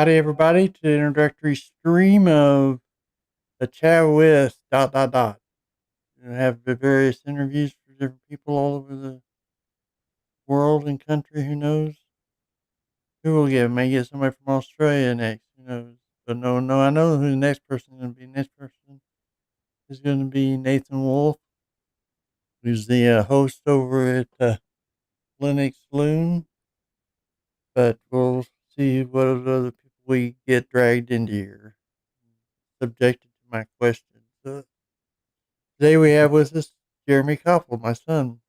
howdy everybody to the introductory stream of the chat with dot. We have the various interviews for different people all over the world and country. Who knows? Who will get? May get somebody from Australia next. Who knows? But no, I know who the next person is going to be. Next person is going to be Nathan Wolf, who's the host over at Linux Loon. But we'll see what other people we get dragged into here, subjected to my questions. Today we have with us Jeremy Copple, my son.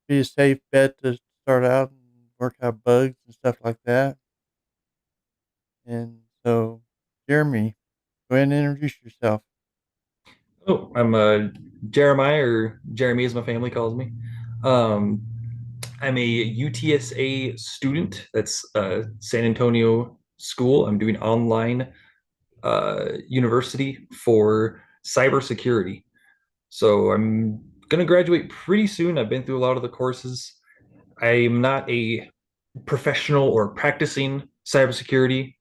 Be a safe bet to start out and work out bugs and stuff like that. And so, Jeremy, go ahead and introduce yourself. Oh, I'm Jeremiah, or Jeremy as my family calls me. Um, I'm a UTSA student. That's San Antonio school. I'm doing online university for cybersecurity. So I'm gonna graduate pretty soon. I've been through a lot of the courses. I'm not a professional or practicing cybersecurity,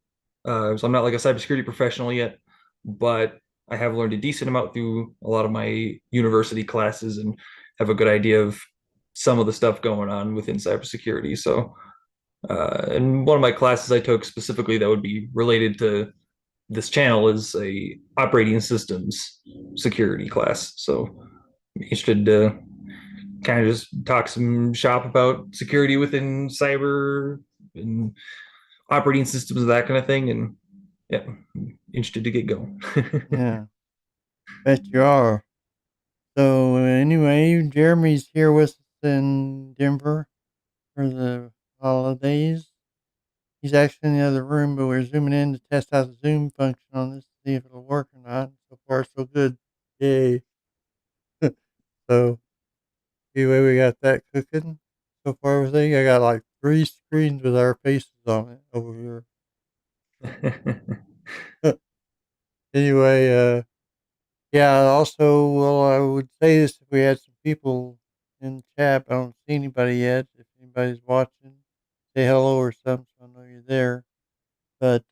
so I'm not like a cybersecurity professional yet, but I have learned a decent amount through a lot of my university classes and have a good idea of some of the stuff going on within cybersecurity. So, and one of my classes I took specifically that would be related to this channel is a operating systems security class. So, I'm interested to kind of just talk some shop about security within cyber and operating systems, that kind of thing. And yeah, I'm interested to get going. Yeah, bet you are. So, anyway, Jeremy's here with us in Denver for the holidays. He's actually in the other room, but we're zooming in to test out the Zoom function on this to see if it'll work or not. So far, so good. Yay. So, anyway, we got that cooking. So far, everything. I got like three screens with our faces on it over here. Anyway, yeah, also, well, I would say this if we had some people in the chat, but I don't see anybody yet. If anybody's watching, say hello or something so I know you're there. But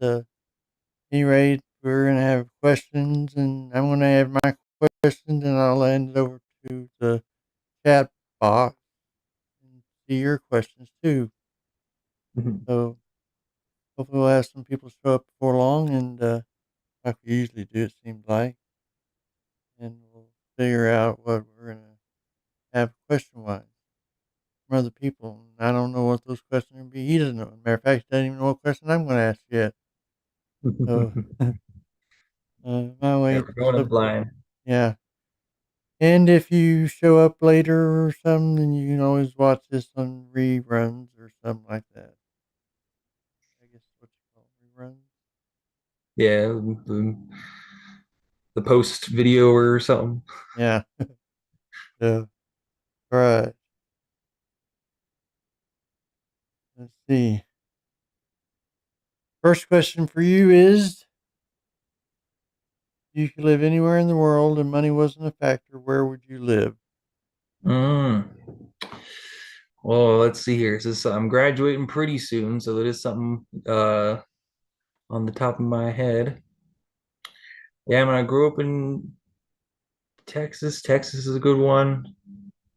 anyway, we're going to have questions, and I'm going to have my questions, and I'll hand it over to the chat box and see your questions too. So hopefully we'll have some people show up before long, and like we usually do, it seems like, and we'll figure out what we're going to have question wise from other people. And I don't know what those questions are going to be. He doesn't know. Matter of fact, he doesn't even know what question I'm going to ask yet. So, my Yeah, way, we're going in so, blind. yeah. And if you show up later or something, then you can always watch this on reruns or something like that. I guess what you call reruns. Yeah, the post video or something. Yeah. So, all right. Let's see. First question for you is: if you could live anywhere in the world and money wasn't a factor, where would you live? Mm. Well, let's see here. I'm graduating pretty soon, so that is something on the top of my head. Yeah, I mean, I grew up in Texas. Texas is a good one.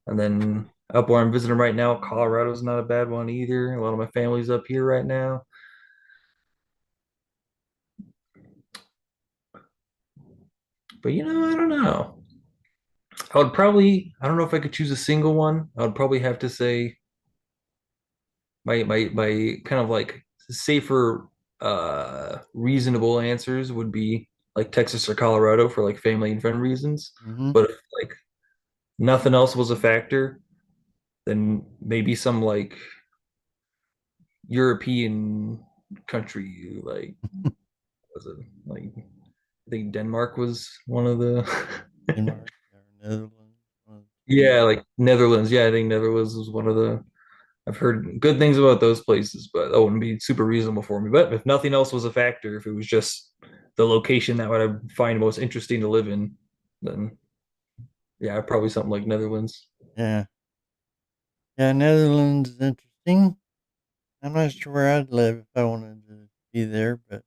And then up where I'm visiting right now, Colorado's not a bad one either. A lot of my family's up here right now. But I don't know. I don't know if I could choose a single one. I would probably have to say my kind of like safer reasonable answers would be like Texas or Colorado for like family and friend reasons. Mm-hmm. But if like nothing else was a factor, then maybe some like European country like was it like I think Denmark was one of the Denmark or Netherlands. One of the two. yeah, like Netherlands. Yeah, I think Netherlands was one of the I've heard good things about those places, but that wouldn't be super reasonable for me. But if nothing else was a factor, if it was just the location that would I find most interesting to live in, then yeah, probably something like Netherlands. Yeah. Yeah, Netherlands is interesting. I'm not sure where I'd live if I wanted to be there, but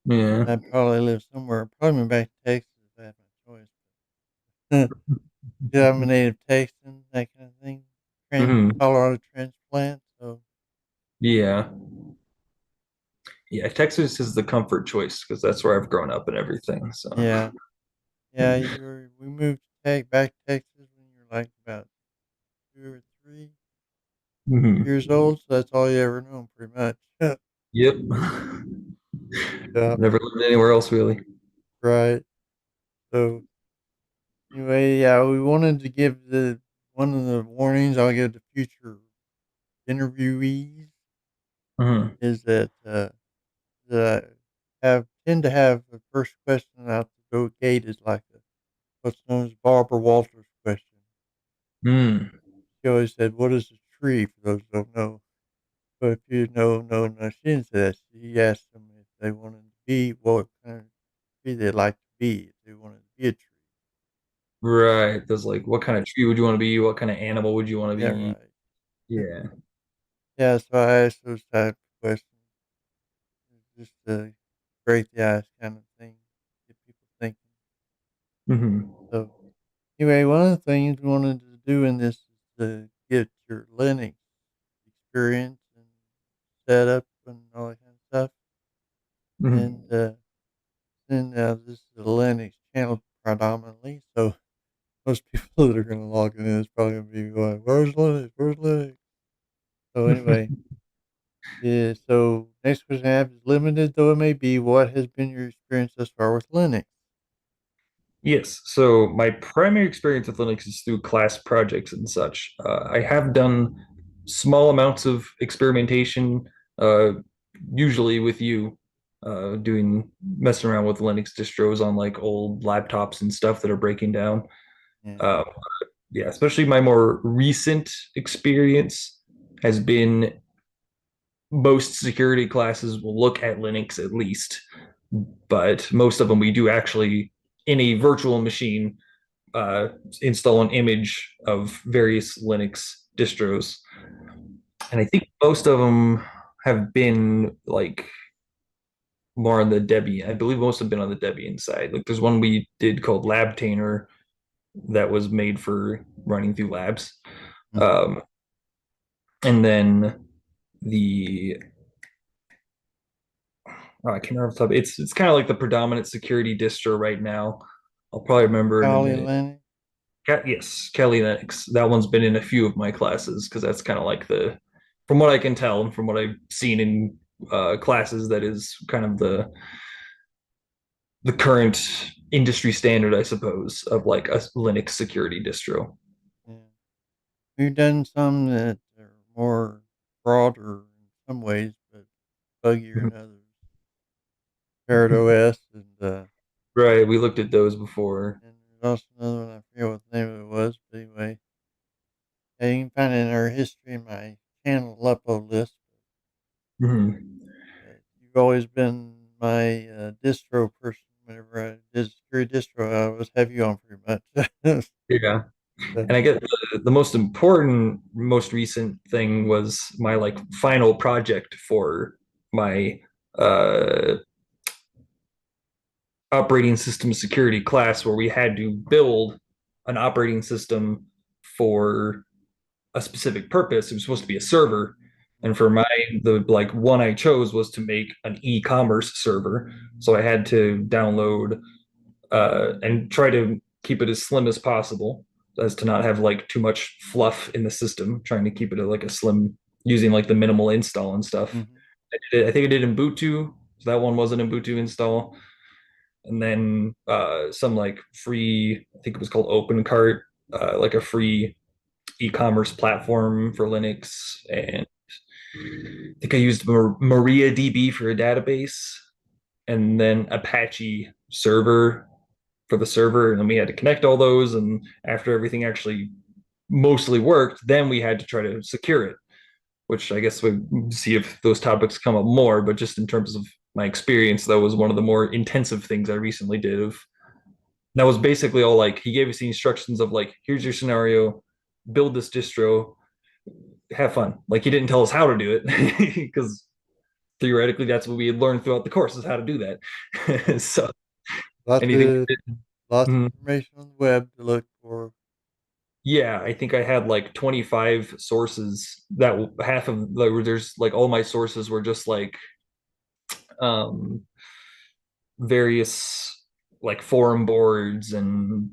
Yeah. I'd probably live somewhere. Probably move back to Texas if I had my choice. Yeah, I'm a native Texan, that kind of thing. Hmm. Colorado transplant, so Yeah. Yeah. Texas is the comfort choice because that's where I've grown up and everything. So. yeah, yeah. We moved back to Texas when you were like about 2 or 3 Hmm. years old, so that's all you ever known, pretty much. Yep. Yeah, Never lived anywhere else really. right. So anyway, yeah, we wanted to give the one of the warnings I'll give to future interviewees Hmm. is that I have tend to have the first question out the gate is like what's known as Barbara Walters question. Mm. She always said, "What is a tree?" For those who don't know, but if you know, no, she didn't say that. She asked them if they wanted to be what kind of tree they'd like to be. If they wanted to be a tree. Right. There's like, what kind of tree would you want to be? What kind of animal would you want to Yeah, be? right. Yeah. Yeah, so I asked those type of questions just to break the ice, kind of thing, get people thinking. Hmm. So anyway, one of the things we wanted to do in this is to get your Linux experience and setup and all that kind of stuff. And Hmm. then this is a Linux channel predominantly, so most people that are going to log in is probably going to be going, "Where's Linux? Where's Linux?" So anyway, yeah. So next question I have is limited though it may be. What has been your experience thus far with Linux? Yes. So my primary experience with Linux is through class projects and such. I have done small amounts of experimentation, uh, usually with you, doing messing around with Linux distros on like old laptops and stuff that are breaking down. Yeah. Uh, yeah, especially my more recent experience has been most security classes will look at Linux at least, but most of them we do actually in a virtual machine uh, install an image of various Linux distros. And I think most of them have been like more on the Debian. I believe most have been on the Debian side. Like there's one we did called Labtainer that was made for running through labs. Hmm. Um, and then the I can't remember the top. It's kind of like the predominant security distro right now. I'll probably remember in a Kali minute. Linux. Yes, Kelly Linux. That one's been in a few of my classes because that's kind of like from what I can tell and from what I've seen in classes, that is kind of the current industry standard, I suppose, of like a Linux security distro. Yeah. We've done some that are more broader in some ways, but buggier in others. Parrot OS Right, we looked at those before. and there's also another one I forget what the name of it was, but anyway, yeah, you can find it in our history in my channel upload list. Mhm. But you've always been my distro person. Whenever I did security distro, I always have you on pretty much. Yeah. So, And I guess the most important, most recent thing was my like final project for my uh, operating system security class, where we had to build an operating system for a specific purpose. It was supposed to be a server. And for the like one I chose was to make an e-commerce server. So I had to download and try to keep it as slim as possible as to not have like too much fluff in the system, trying to keep it like a slim using like the minimal install and stuff. mhm. I think I did Ubuntu, so that one was an Ubuntu install. And then some like free, I think it was called OpenCart, like a free e-commerce platform for Linux. And I think I used MariaDB for a database, and then Apache server for the server, and then we had to connect all those. And after everything actually mostly worked, then we had to try to secure it, which I guess we see if those topics come up more. But just in terms of my experience, that was one of the more intensive things I recently did. Of that was basically all like he gave us the instructions of like, here's your scenario, build this distro, have fun. Like he didn't tell us how to do it because theoretically that's what we had learned throughout the course is how to do that. So Lots anything. of lots of Mhm. information on the web to look for. Yeah, I think I had like 25 sources that half of there's like all my sources were just like um various like forum boards and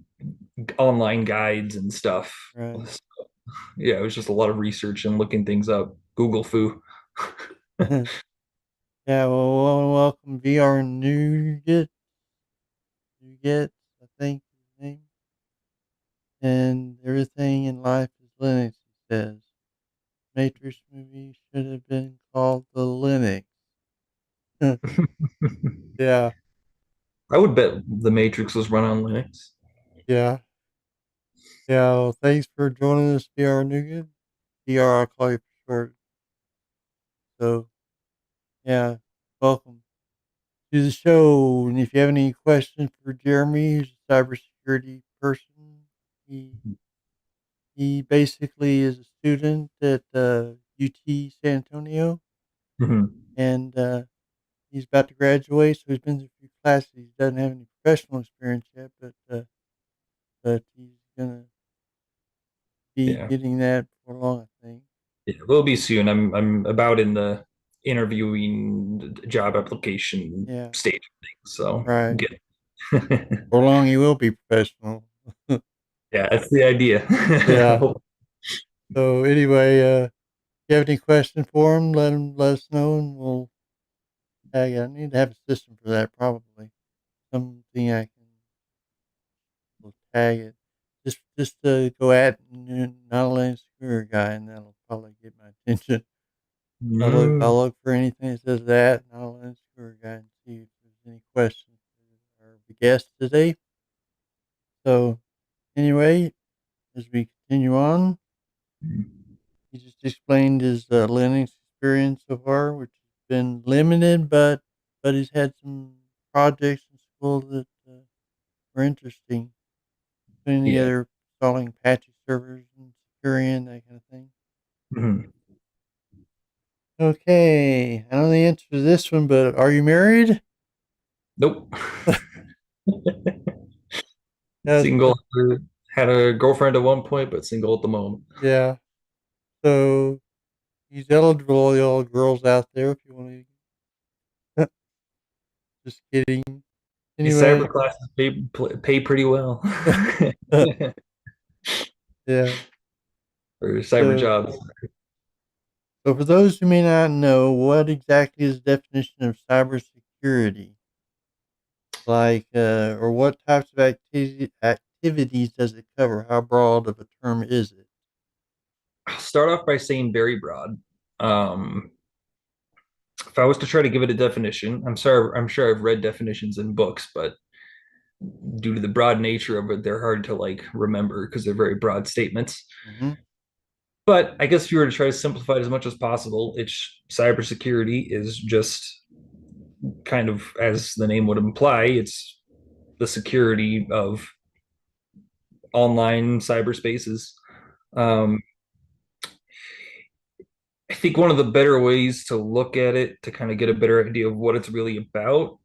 online guides and stuff. Right. Yeah, it was just a lot of research and looking things up. Google foo. Yeah. Well, welcome VR Nougat, I think his name, and everything in life is Linux. He says Matrix movie should have been called the Linux. Yeah. I would bet the Matrix was run on Linux. Yeah. Yeah. Well, thanks for joining us, VR Nougat. VR, I'll call you for short. So, yeah, welcome to the show. And if you have any questions for Jeremy, who's a cybersecurity person, he he basically is a student at UT San Antonio, Mhm. and he's about to graduate. So he's been through a few classes. He doesn't have any professional experience yet, but he's gonna be Yeah. getting that before long, I think. Yeah, will be soon. I'm about in the interviewing job application Yeah, stage of things, so right. get. Before long, he will be professional. Yeah, that's the idea. Yeah. So anyway, if you have any questions for him, let us know, and we'll tag it. I need to have a system for that, probably something I can will tag it. Just go at not a Lane Scooter guy, and that'll probably get my attention. Mm, I'll look for anything that says that not a Lane Scooter guy and see if there's any questions for our guest today. So anyway, as we continue on, he just explained his Linux experience so far, which has been limited, but he's had some projects in school that were interesting. Any yeah. other installing Apache servers and securing that kind of thing. Mhm. Okay, I know the answer to this one, but are you married? Nope. Yes. Single. Had a girlfriend at one point, but single at the moment. Yeah. So he's eligible, all the old girls out there, if you want to. Just kidding. These Anyway. cyber classes pay pretty well. Yeah. Or cyber So, jobs. so for those who may not know, what exactly is the definition of cybersecurity? Like, or what types of activities does it cover? How broad of a term is it? I'll start off by saying very broad. Um, if I was to try to give it a definition, I'm sure I've read definitions in books, but due to the broad nature of it, they're hard to like remember because they're very broad statements. Mm-hmm. But I guess if you were to try to simplify it as much as possible, it's cybersecurity is just kind of as the name would imply, it's the security of online cyberspaces. Um, I think one of the better ways to look at it to kind of get a better idea of what it's really about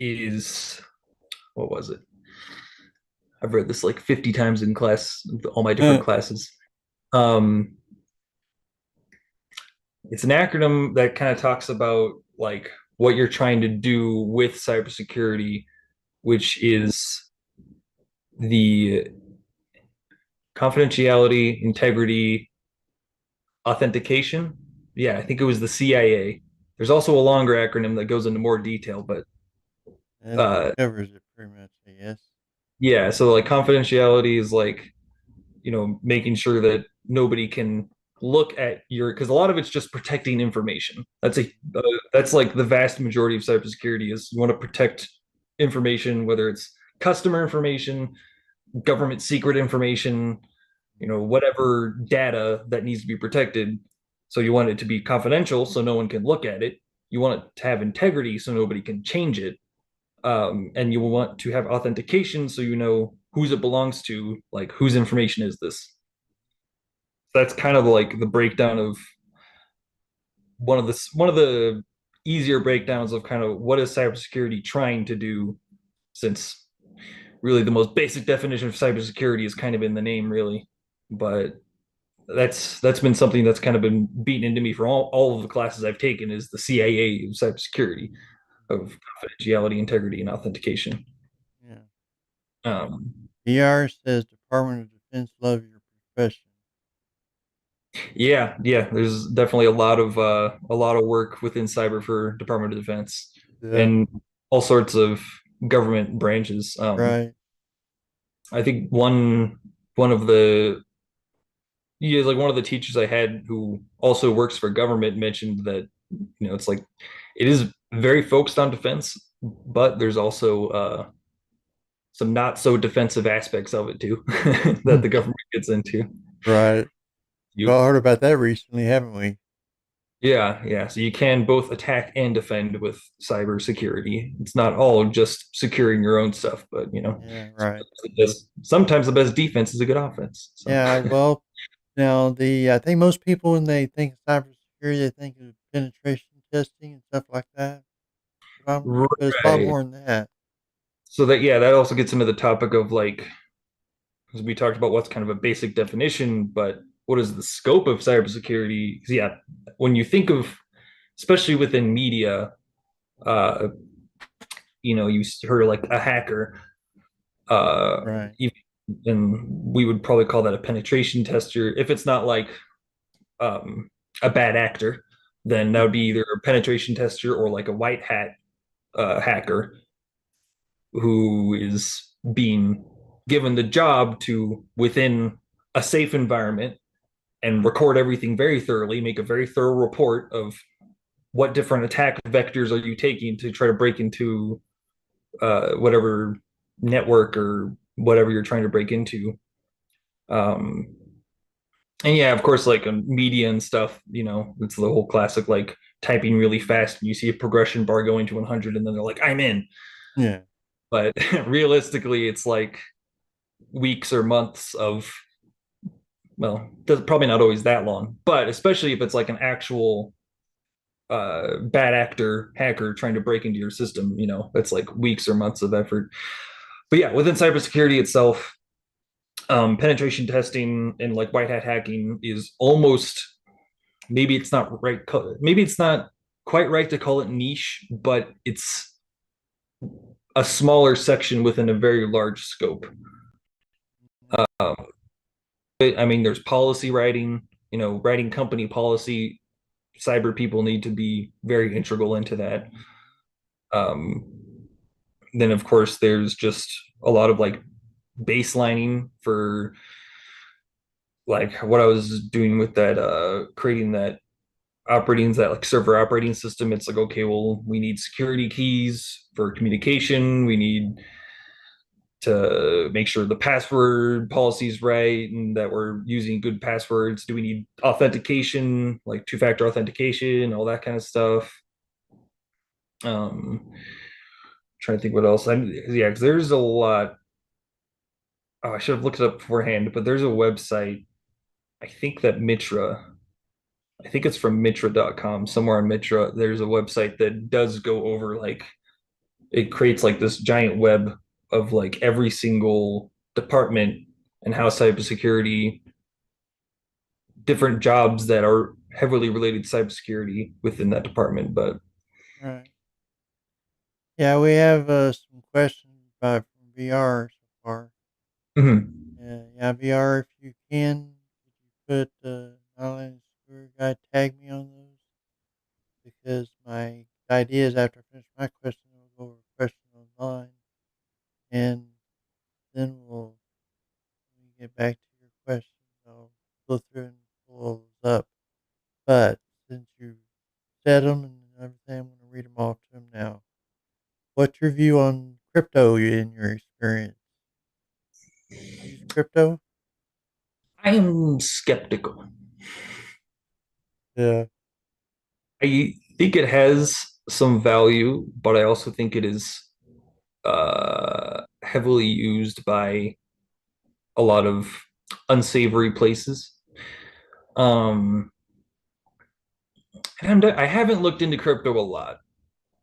is what was it? I've read this like 50 times in class, all my different classes. Um, it's an acronym that kind of talks about like what you're trying to do with cybersecurity, which is the confidentiality, integrity, authentication. Yeah, I think it was the CIA. There's also a longer acronym that goes into more detail, but That uh, covers it pretty much, I guess. yeah, so like confidentiality is like, making sure that nobody can look at your because a lot of it's just protecting information. That's like the vast majority of cybersecurity is you want to protect information, whether it's customer information, government secret information, whatever data that needs to be protected. So you want it to be confidential so no one can look at it. You want it to have integrity so nobody can change it. And you want to have authentication so you know whose it belongs to, like whose information is this. That's kind of like the breakdown of one of the easier breakdowns of kind of what is cybersecurity trying to do, since really the most basic definition of cybersecurity is kind of in the name, really. But that's been something that's kind of been beaten into me for all of the classes I've taken is the CIA of cybersecurity, of confidentiality, integrity, and authentication. Yeah. Um, VR says Department of Defense love your profession. yeah, there's definitely a lot of work within cyber for Department of Defense Yeah. and all sorts of government branches. Right. I think one of the yeah, like one of the teachers I had who also works for government mentioned that it's like it is very focused on defense, but there's also some not so defensive aspects of it too that the government gets into. Right. We've You all heard about that recently, haven't we? Yeah. So you can both attack and defend with cybersecurity. It's not all just securing your own stuff, but Yeah. Right. sometimes the best defense is a good offense. So Yeah. Well, now I think most people when they think of cybersecurity, they think of penetration testing and stuff like that. But it's a lot right. more than that. So that also gets into the topic of like, because we talked about what's kind of a basic definition, but what is the scope of cybersecurity? Because yeah, when you think of, especially within media, uh, you heard of like a hacker, uh, Right. and we would probably call that a penetration tester. If it's not like um, a bad actor, then that would be either a penetration tester or like a white hat hacker who is being given the job to, within a safe environment, and record everything very thoroughly, make a very thorough report of what different attack vectors are you taking to try to break into whatever network or whatever you're trying to break into. Um, and yeah, of course, like media and stuff, it's the whole classic like typing really fast and you see a progression bar going to 100 and then they're like, I'm in. Yeah. But realistically, it's like weeks or months of, well, probably not always that long, but especially if it's like an actual bad actor hacker trying to break into your system, it's like weeks or months of effort. But yeah, within cybersecurity itself, penetration testing and like white hat hacking is almost, maybe it's not right, maybe it's not quite right to call it niche, but it's a smaller section within a very large scope. Um, I mean, there's policy writing, writing company policy. Cyber people need to be very integral into that. Um, then, of course, there's just a lot of like baselining for like what I was doing with that, creating that like server operating system. It's like, okay, well, we need security keys for communication. We need to make sure the password policy is right and that we're using good passwords. Do we need authentication, like two-factor authentication, all that kind of stuff? Trying to think what else. Yeah, because there's a lot. Oh, I should have looked it up beforehand, but there's a website. I think that Mitra. I think it's from Mitra.com. Somewhere on Mitra, there's a website that does go over like it creates like this giant web of like every single department and how cybersecurity, different jobs that are heavily related to cybersecurity within that department. But Right. Yeah, we have some questions from VR so far. mhm. Yeah, VR, if you can, could you put not only the security guy, tag me on those? Because my idea is after I finish my question, we'll go over a question online, and then when we get back to your questions, I'll go through and pull those up. But since you said them and everything, I'm going to read them off to him now. What's your view on crypto in your experience? Use crypto? I am skeptical. Yeah. I think it has some value, but I also think it is heavily used by a lot of unsavory places. Um, I haven't looked into crypto a lot.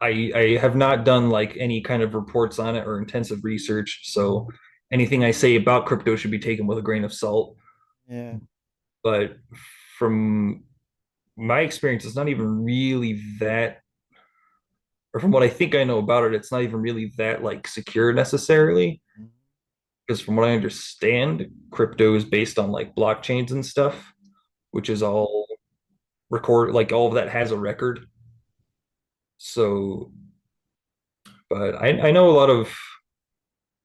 I have not done like any kind of reports on it or intensive research. So anything I say about crypto should be taken with a grain of salt. Yeah. But from my experience, it's not even really that, or from what I think I know about it, it's not even really that like secure necessarily. Mhm. Because from what I understand, crypto is based on like blockchains and stuff, which is all record, like all of that has a record. So, but I know a lot of,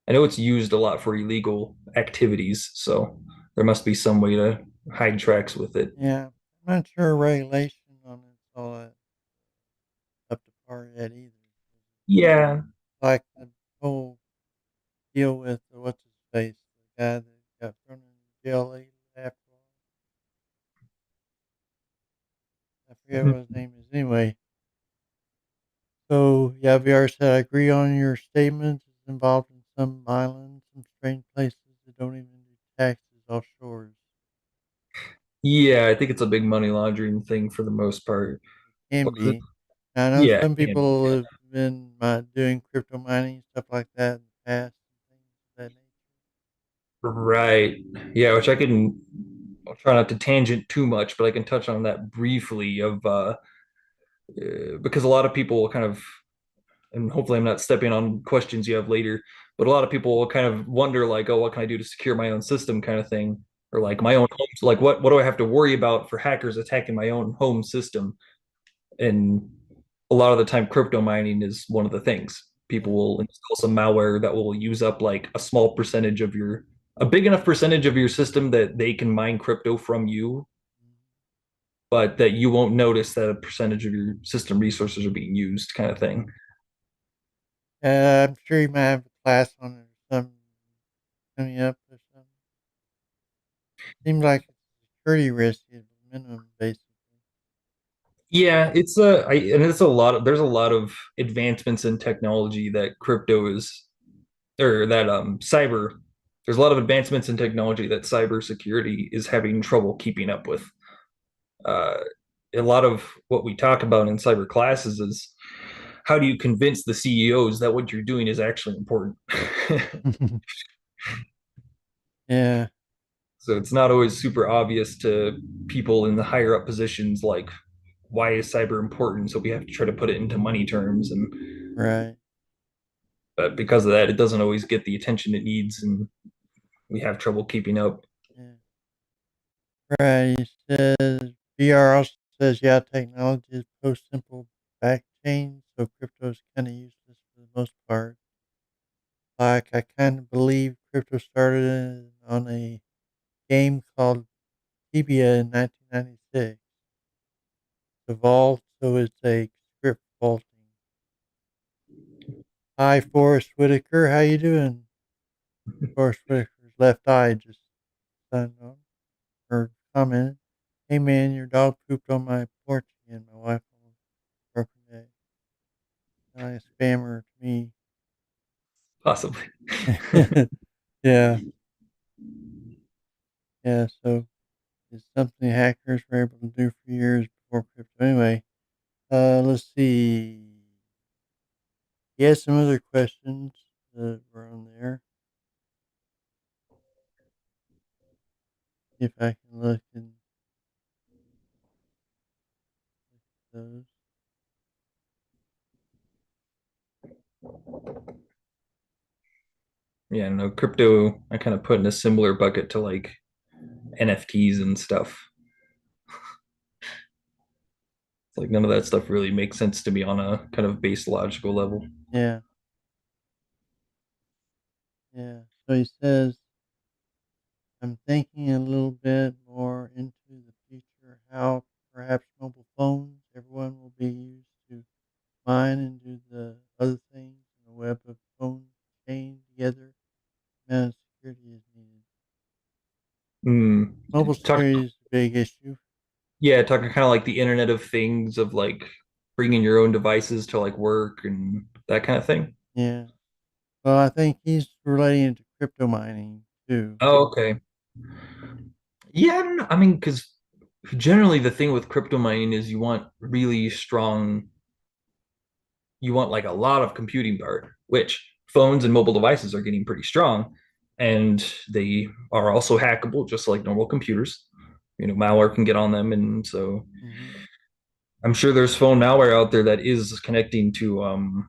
I know it's used a lot for illegal activities. So there must be some way to hide tracks with it. Yeah. I'm not sure regulation on it's all that up to par yet either. Yeah, Like the whole deal with what's his face, the guy that got thrown in jail late after all. I forget what his name is. Anyway, so yeah, VR said I agree on your statements. It's involved in some islands, some strange places that don't even do taxes offshore. yeah, I think it's a big money laundering thing for the most part. Can But be. I know yeah, some and people have been doing crypto mining stuff like that in the past and things of that right. Yeah, which I can, I'll try not to tangent too much, but I can touch on that briefly of because a lot of people will kind of, and hopefully I'm not stepping on questions you have later, but a lot of people will kind of wonder like, oh, what can I do to secure my own system kind of thing, or like my own home, like what do I have to worry about for hackers attacking my own home system? And a lot of the time, crypto mining is one of the things. People nature. will install some malware that will use up like a small percentage of your, a big enough percentage of your system that they can mine crypto from you, but that you won't notice that a percentage of your system resources are being used, kind of thing. Yeah. I'm sure you might have a class on it or something coming up or something. Seems like it's a security risk at minimum, basically. Yeah, it's a, and it's a lot of, there's a lot of advancements in technology that crypto is, or that cyber, there's a lot of advancements in technology that cybersecurity is having trouble keeping up with. uh, a lot of what we talk about in cyber classes is how do you convince the CEOs that what you're doing is actually important? Yeah, So it's not always super obvious to people in the higher up positions, like why is cyber important? So we have to try to put it into money terms, and right. but because of that, it doesn't always get the attention it needs, and we have trouble keeping up. Yeah. Right. He says VR also says yeah, technology is post simple backchain, so crypto is kind of useless for the most part. Like I kind of believe crypto started on a game called Tibia in 1996. The vault, so it's a script vaulting. Hi, Forrest Whitaker. How you doing? Forrest Whitaker's left eye just signed on or commented. Hey man, your dog pooped on my porch again. My wife almost broke her neck. Nice spammer to me. Possibly. Yeah, yeah. So it's something hackers were able to do for years before crypto. Anyway, let's see. He has some other questions that were on there. See if I can look in those. Yeah, no, crypto I kind of put in a similar bucket to like NFTs and stuff. It's like none of that stuff really makes sense to me on a kind of base logical level. Yeah, yeah. So he says, I'm thinking a little bit more into the future, how perhaps mobile phones, everyone will be used to mine and do the other things in a web of phones chained together. Amount of security is needed. Mm. Mobile Talk, security is a big issue. yeah, talking kind of like the Internet of Things of like bringing your own devices to like work and that kind of thing. Yeah. Well, I think he's relating it to crypto mining too. Oh, okay. Yeah, I don't know. I mean, because generally the thing with crypto mining is you want really strong, you want like a lot of computing power, which phones and mobile devices are getting pretty strong, and they are also hackable just like normal computers. Malware can get on them, and so Hmm. I'm sure there's phone malware out there that is connecting to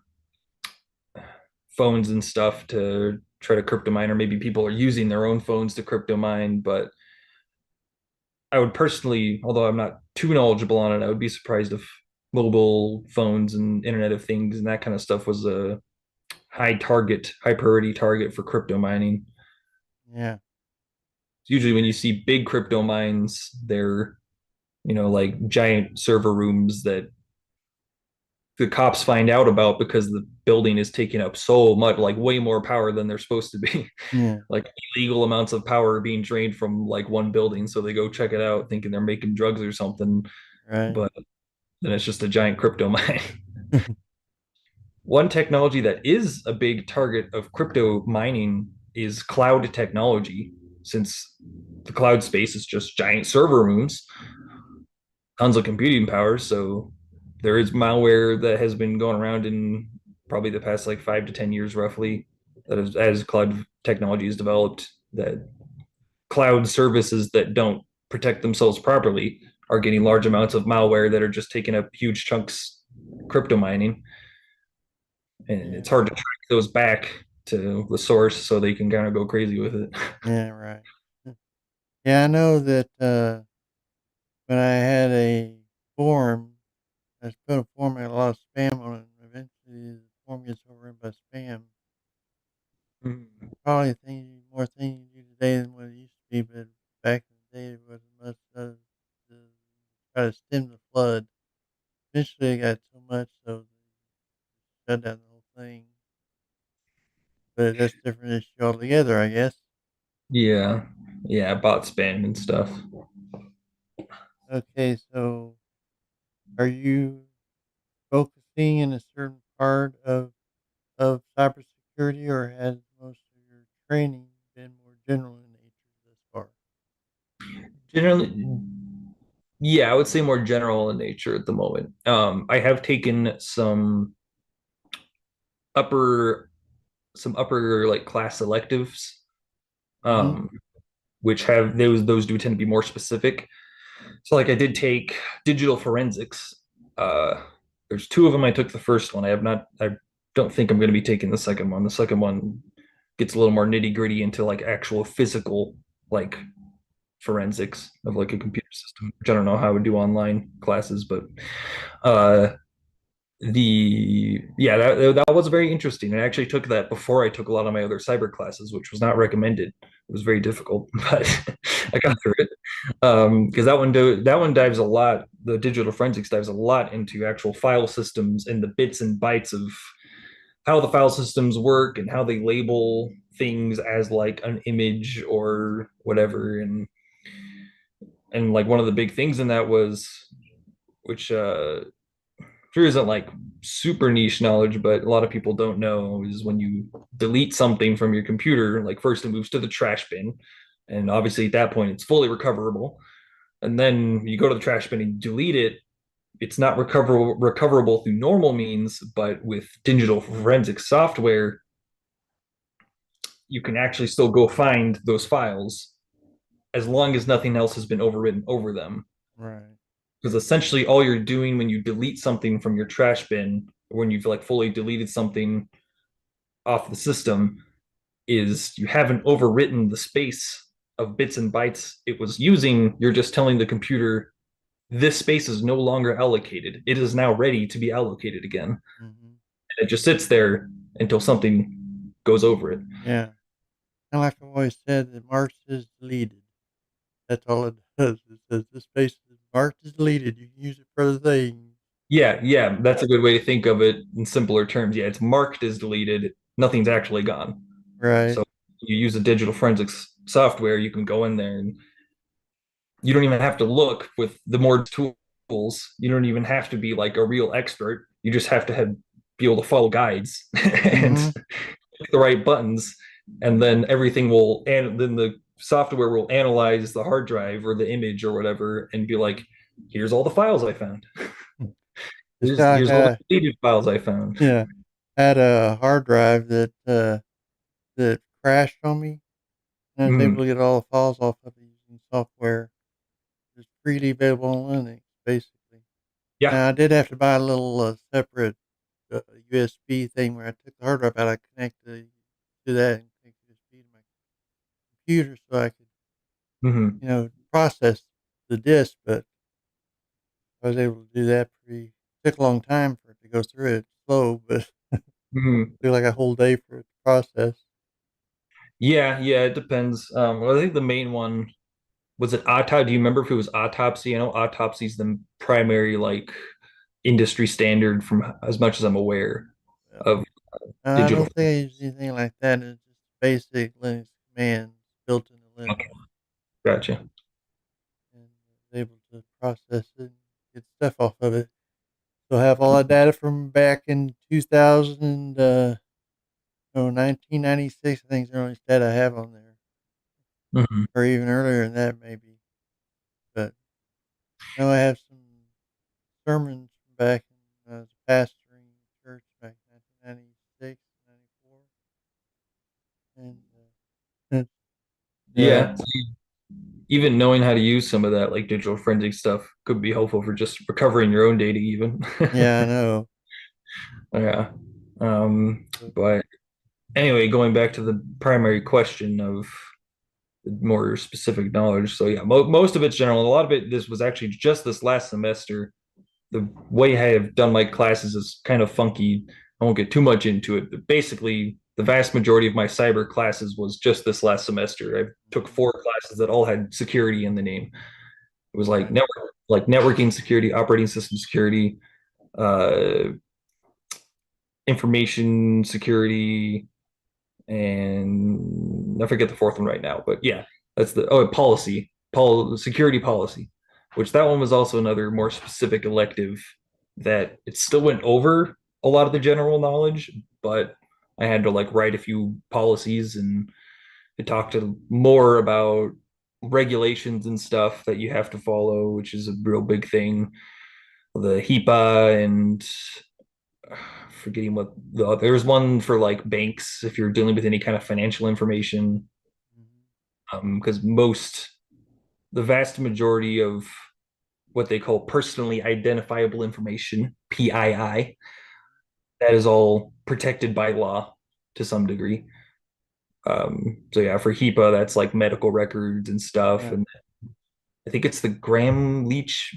phones and stuff to try to crypto mine, or maybe people are using their own phones to crypto mine. But I would personally, although I'm not too knowledgeable on it, I would be surprised if mobile phones and Internet of Things and that kind of stuff was a high priority target for crypto mining. Yeah. Usually, when you see big crypto mines, they're like giant server rooms that the cops find out about because the building is taking up so much, like way more power than they're supposed to be. Yeah. Like illegal amounts of power are being drained from like one building, so they go check it out thinking they're making drugs or something, Right. but then it's just a giant crypto mine. One technology that is a big target of crypto mining is cloud technology, since the cloud space is just giant server rooms, tons of computing power. So there is malware that has been going around in probably the past like 5 to 10 years, roughly, that is, as cloud technology is developed, that cloud services that don't protect themselves properly are getting large amounts of malware that are just taking up huge chunks crypto mining, and Yeah. it's hard to track those back to the source so they can kind of go crazy with it. Yeah. Right. Yeah, I know that when I had a form, I put a form, had a lot of spam on it, and eventually the form gets overrun by spam. Probably a thing, more thing you do today than what it used to be, but back in the day it wasn't much to try to stem the flood. Eventually it got so much so they shut down the whole thing. But that's a different issue altogether, I guess. Yeah, yeah, bot spam and stuff. Okay, so are you focusing in a certain part of cybersecurity, or has most of your training been more general in nature thus far? Generally, yeah, I would say more general in nature at the moment. I have taken upper upper like class electives, Mm-hmm. um, which have those do tend to be more specific. So like I did take digital forensics. Uh, there's two of them. I took the first one. I have not. I don't think I'm going to be taking the second one. The second one gets a little more nitty gritty into like actual physical like forensics of like a computer system, which I don't know how I would do online classes, but uh the yeah, that was very interesting. I actually took that before I took a lot of my other cyber classes, which was not recommended. It was very difficult, but I got through it. Because that one dives a lot. The digital forensics dives a lot into actual file systems and the bits and bytes of how the file systems work and how they label things as like an image or whatever. And like one of the big things in that was, which sure isn't like super niche knowledge, but a lot of people don't know, is when you delete something from your computer, like first it moves to the trash bin, and obviously at that point it's fully recoverable. And then you go to the trash bin and delete it. It's not recoverable through normal means, but with digital forensic software, you can actually still go find those files as long as nothing else has been overwritten over them. Right. Because essentially all you're doing when you delete something from your trash bin, when you've like fully deleted something off the system, is you haven't overwritten the space of bits and bytes it was using. You're just telling the computer this space is no longer allocated. It is now ready to be allocated again. And Mm-hmm. it just sits there until something goes over it. Yeah. Kind of like I've always said, that marked is deleted. That's all it does. It says this space is marked as deleted. You can use it for other things. Yeah, yeah, that's a good way to think of it in simpler terms. Yeah, it's marked as deleted. Nothing's actually gone. Right. So you use a digital forensics software, you can go in there and you don't even have to look with the more tools. You don't even have to be like a real expert. You just have to be able to follow guides and Mm-hmm. click the right buttons, and then everything will. And then the software will analyze the hard drive or the image or whatever and be like, here's all the files I found. This guy Here's all the had, deleted files I found. yeah, had a hard drive that crashed on me, and I was able Mm, to get all the files off of it using software that's freely available on Linux, basically. yeah. Now I did have to buy a little separate USB thing where I took the hard drive out, I connected to that and connect USB to my computer so I could, Hmm. process the disk, but I was able to do that pretty. Took a long time for it to go through it. Slow, but Hmm. took like a whole day for it to process. Yeah, yeah, it depends. Well, I think the main one was it autopsy. Do you remember if it was autopsy? I know autopsy is the primary like industry standard from as much as I'm aware Yeah. of I digital. don't think I used anything like that. It's just basic Linux commands built into Linux, Okay, gotcha. and was able to process it and get stuff off of it. So I have all that data from back in 2000, no, 1996. I think is the earliest data I have on there, Hmm. or even earlier than that, maybe. But no, I have some sermons from back when I was pastoring church back in 1996, 94, and yeah, Yeah, even knowing how to use some of that like digital forensic stuff could be helpful for just recovering your own data even. yeah, I know. Yeah. But, But anyway, going back to the primary question of more specific knowledge. So yeah, most of it's general. A lot of it, this was actually just this last semester. The way I have done my classes is kind of funky. I won't get too much into it, but basically, the vast majority of my cyber classes was just this last semester. I took four classes that all had security in the name. It was right. like networking security, operating system security, uh, information security, and I forget the fourth one right now. But yeah, that's the security policy, which that one was also another more specific elective that it still went over a lot of the general knowledge, but I had to like write a few policies and it talked to more about regulations and stuff that you have to follow, which is a real big thing. The HIPAA and forgetting what there's one for like banks if you're dealing with any kind of financial information, Mhm. because the vast majority of what they call personally identifiable information, PII, that is all protected by law to some degree. So yeah, for HIPAA, that's like medical records and stuff, Yeah. and I think it's the Graham Leach.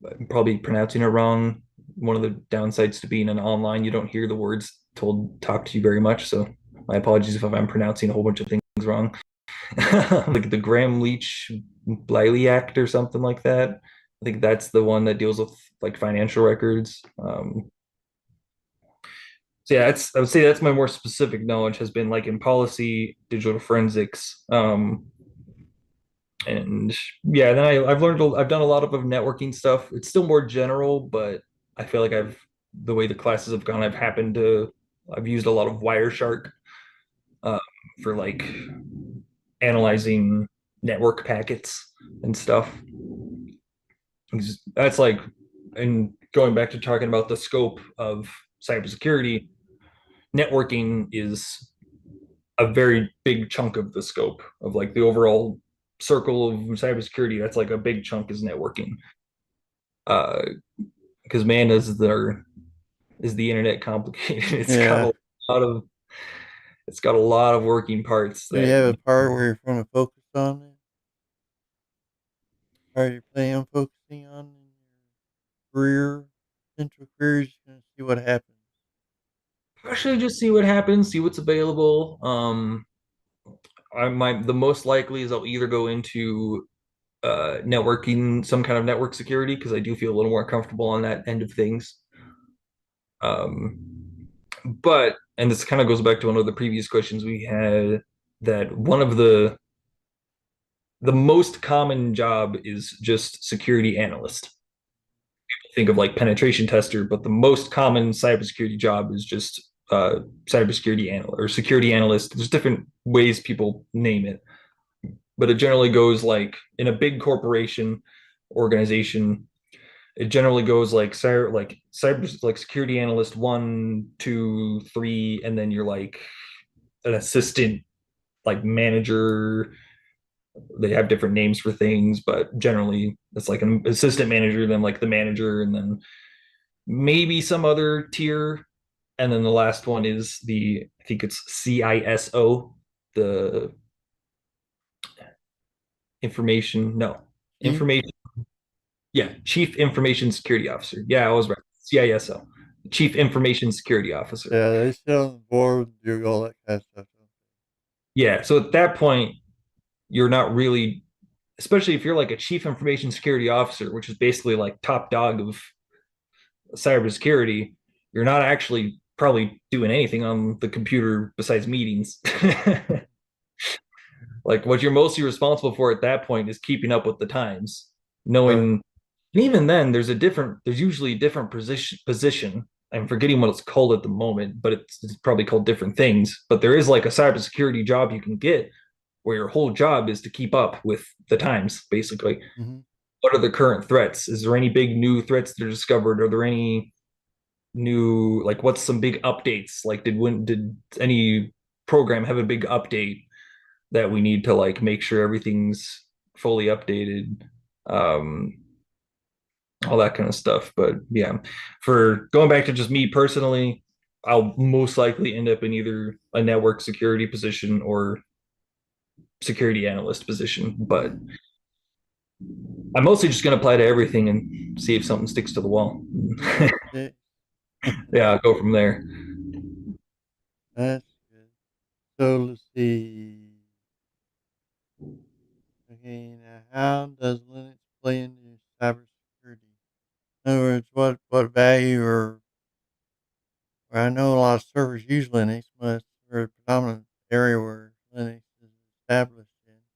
I'm probably pronouncing it wrong. One of the downsides to being an online, you don't hear the words told talk to you very much. So my apologies if I'm pronouncing a whole bunch of things wrong. Like the Graham Leach Bliley Act or something like that. I think that's the one that deals with like financial records. So yeah, I would say that's my more specific knowledge has been like in policy, digital forensics, and yeah. Then I've learned I've done a lot of networking stuff. It's still more general, but I feel like the way the classes have gone, I've used a lot of Wireshark uh, for like analyzing network packets and stuff. That's like, and going back to talking about the scope of cybersecurity, networking is a very big chunk of the scope of like the overall circle of cybersecurity. That's like a big chunk is networking. Because man, is the internet complicated? Yeah. Lot of it's got a lot of working parts Do you that have a part where you're going to focus on it? Are you planning on focusing on in your career, central career? You're just going to see what happens. actually just see what happens, see what's available. The most likely is I'll either go into networking, some kind of network security, because I do feel a little more comfortable on that end of things. But and this kind of goes back to one of the previous questions we had, that one of the most common job is just security analyst. Think of like penetration tester, but the most common cybersecurity job is just cybersecurity analyst or security analyst. There's different ways people name it. but it generally goes like in a big corporation organization. It generally goes like cyber like security analyst 1, 2, 3, and then you're like an assistant like manager. They have different names for things, but generally it's like an assistant manager, then like the manager, and then maybe some other tier. And then the last one is I think it's CISO, the information, no, Chief? information, yeah, Chief Information Security Officer. Yeah, I was right. CISO, Chief Information Security Officer. Yeah, they sit on the board, do all that kind of stuff. Yeah, so at that point, you're not really, especially if you're like a Chief Information Security Officer, which is basically like top dog of cybersecurity, you're not actually probably doing anything on the computer besides meetings. Like what you're mostly responsible for at that point is keeping up with the times, Right. knowing. And even then, there's usually a different position. I'm forgetting what it's called at the moment, but it's probably called different things. But there is like a cybersecurity job you can get where your whole job is to keep up with the times, basically. Mm-hmm. What are the current threats? Is there any big new threats that are discovered? Are there any new like what's some big updates? Like did any program have a big update that we need to like make sure everything's fully updated? Um, all that kind of stuff. But yeah, for going back to just me personally, I'll most likely end up in either a network security position or security analyst position. But I'm mostly just going to apply to everything and see if something sticks to the wall. Okay. Yeah, I'll go from there. That's good. So let's see. Okay, now how does Linux play into cybersecurity? In other words, what value or I know a lot of servers use Linux, but it's a predominant area where Linux is established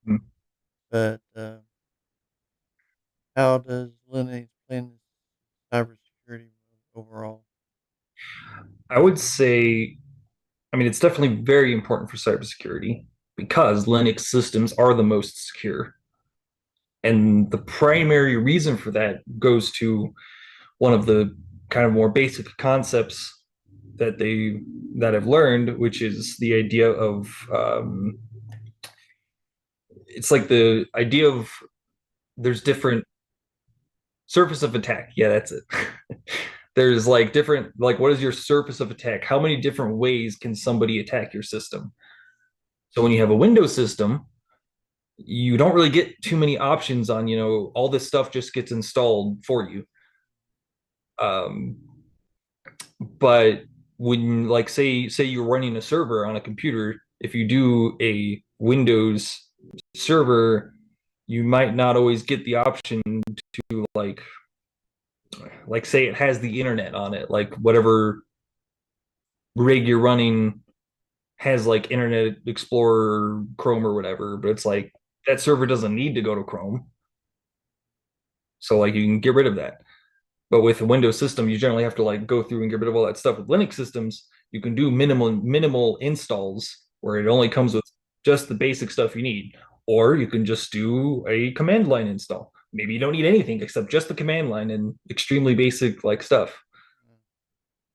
in. But how does Linux play into cybersecurity overall? I would say, I mean, it's definitely very important for cybersecurity because Linux systems are the most secure. And the primary reason for that goes to one of the kind of more basic concepts that I've learned, which is the idea of it's like the idea of there's different surface of attack. Yeah, that's it. There's like different like what is your surface of attack? How many different ways can somebody attack your system? So when you have a Windows system, you don't really get too many options on, all this stuff just gets installed for you. Um, but when like say you're running a server on a computer, if you do a Windows server, you might not always get the option to like say it has the internet on it, like whatever rig you're running has like Internet Explorer, Chrome or whatever, but it's like that server doesn't need to go to Chrome. So like you can get rid of that. But with a Windows system, you generally have to like go through and get rid of all that stuff. With Linux systems, you can do minimal installs where it only comes with just the basic stuff you need. Or you can just do a command line install. Maybe you don't need anything except just the command line and extremely basic like stuff.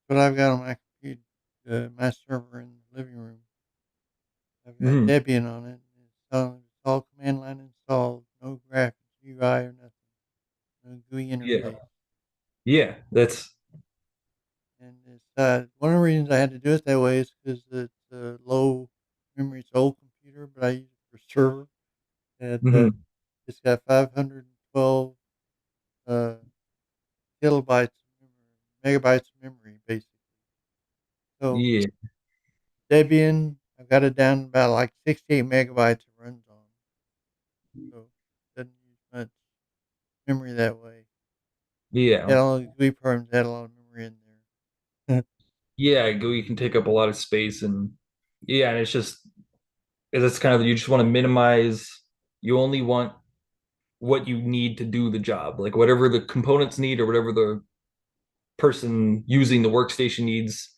But I've got on my computer, my server in the living room. I've got Mhm. Debian on it. It's all command line installed. No graphics, UI, or nothing. No GUI Yeah. interface. Yeah. That's And it's one of the reasons I had to do it that way is because it's low memory. It's old computer, but I use it for server. And mhm. it's got 512 uh, kilobytes, megabytes of memory, basically. So Yeah. Debian, I've got it down about like 68 megabytes it runs on. So it doesn't use much memory that way. Yeah. Yeah, all the GUI programs had a lot of memory in there. Yeah. GUI can take up a lot of space and yeah, and it's just that's kind of you just want to minimize. You only want what you need to do the job, like whatever the components need or whatever the person using the workstation needs.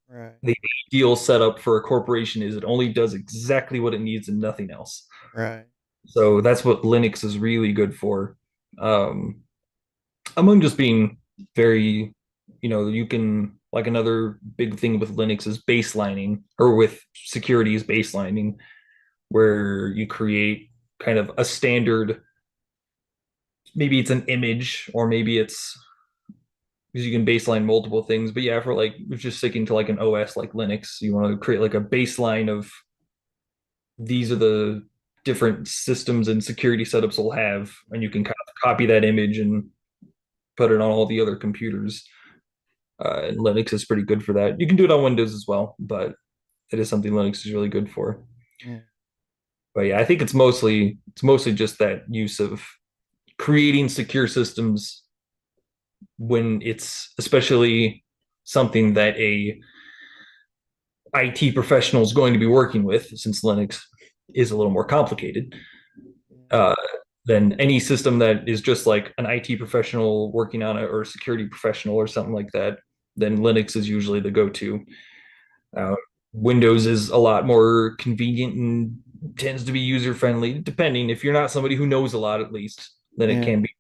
Right, The ideal setup for a corporation is it only does exactly what it needs and nothing else. right. So that's what Linux is really good for. Um, among just being very, you can, like, another big thing with Linux is baselining, or with security is baselining, where you create kind of a standard, maybe it's an image, or maybe it's, because you can baseline multiple things. But yeah, for like just sticking to like an OS like Linux, you want to create like a baseline of, these are the different systems and security setups we'll have, and you can kind of copy that image and put it on all the other computers. And Linux is pretty good for that. You can do it on Windows as well, but it is something Linux is really good for. Yeah, But yeah, I think it's mostly just that use of creating secure systems when it's especially something that a IT professional is going to be working with, since Linux is a little more complicated yeah, uh, than any system that is just like an IT professional working on it, or a security professional or something like that. Then Linux is usually the go-to. Uh, Windows is a lot more convenient and tends to be user friendly, depending. If you're not somebody who knows a lot, at least, then it yeah, can be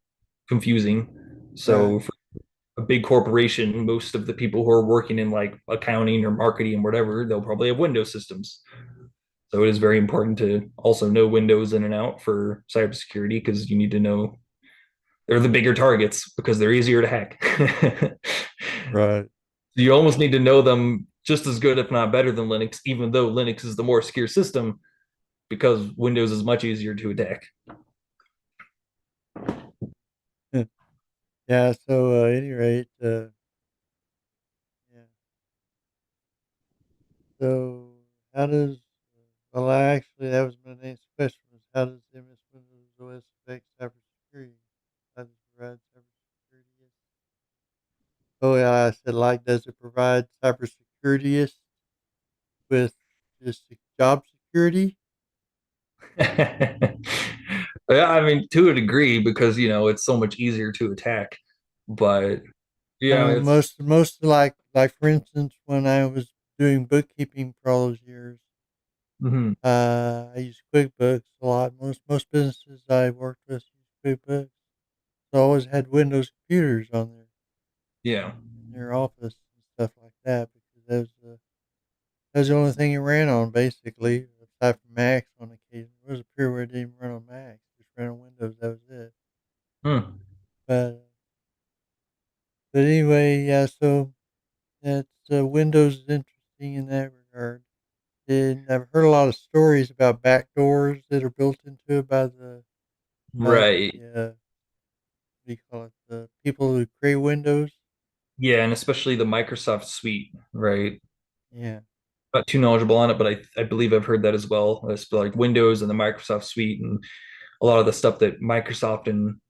confusing. right, So for a big corporation, most of the people who are working in like accounting or marketing and whatever, they'll probably have Windows systems. So it is very important to also know Windows in and out for cybersecurity, because you need to know they're the bigger targets because they're easier to hack. right. You almost need to know them just as good, if not better, than Linux, even though Linux is the more secure system, because Windows is much easier to attack. Yeah. So, at any rate, yeah. So, how does well, actually, that was my next question: was how does MS Windows OS affect cybersecurity? How does it provide cybersecurity? Oh, yeah, I said, like, does it provide cybersecurity with just job security? Yeah, I mean, to a degree, because it's so much easier to attack. But I yeah, mean, it's most like for instance, when I was doing bookkeeping for all those years, mhm. I used QuickBooks a lot. Most businesses I worked with use QuickBooks, so I always had Windows computers on there Yeah. in their office and stuff like that because that was the only thing it ran on basically, aside from Macs on occasion. There was a period where it didn't even run on Macs, just ran on Windows. That was it. Hmm. But but anyway, yeah. So that's Windows is interesting in that regard. And I've heard a lot of stories about backdoors that are built into it by Right. what do you call it? The people who create Windows. Yeah, and especially the Microsoft suite, right? Yeah. Not too knowledgeable on it, but I believe I've heard that as well. It's like Windows and the Microsoft suite, and a lot of the stuff that Microsoft and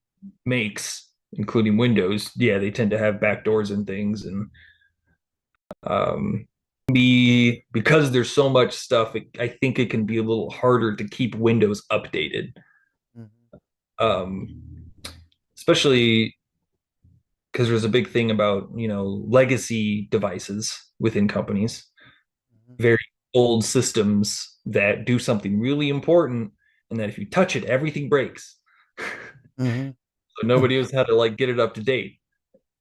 makes, including Windows, yeah, they tend to have backdoors and things. And um, because there's so much stuff, I think it can be a little harder to keep Windows updated, Hmm. um, especially because there's a big thing about legacy devices within companies, Hmm. very old systems that do something really important, and that if you touch it, everything breaks. Hmm. So nobody knows how to like get it up to date.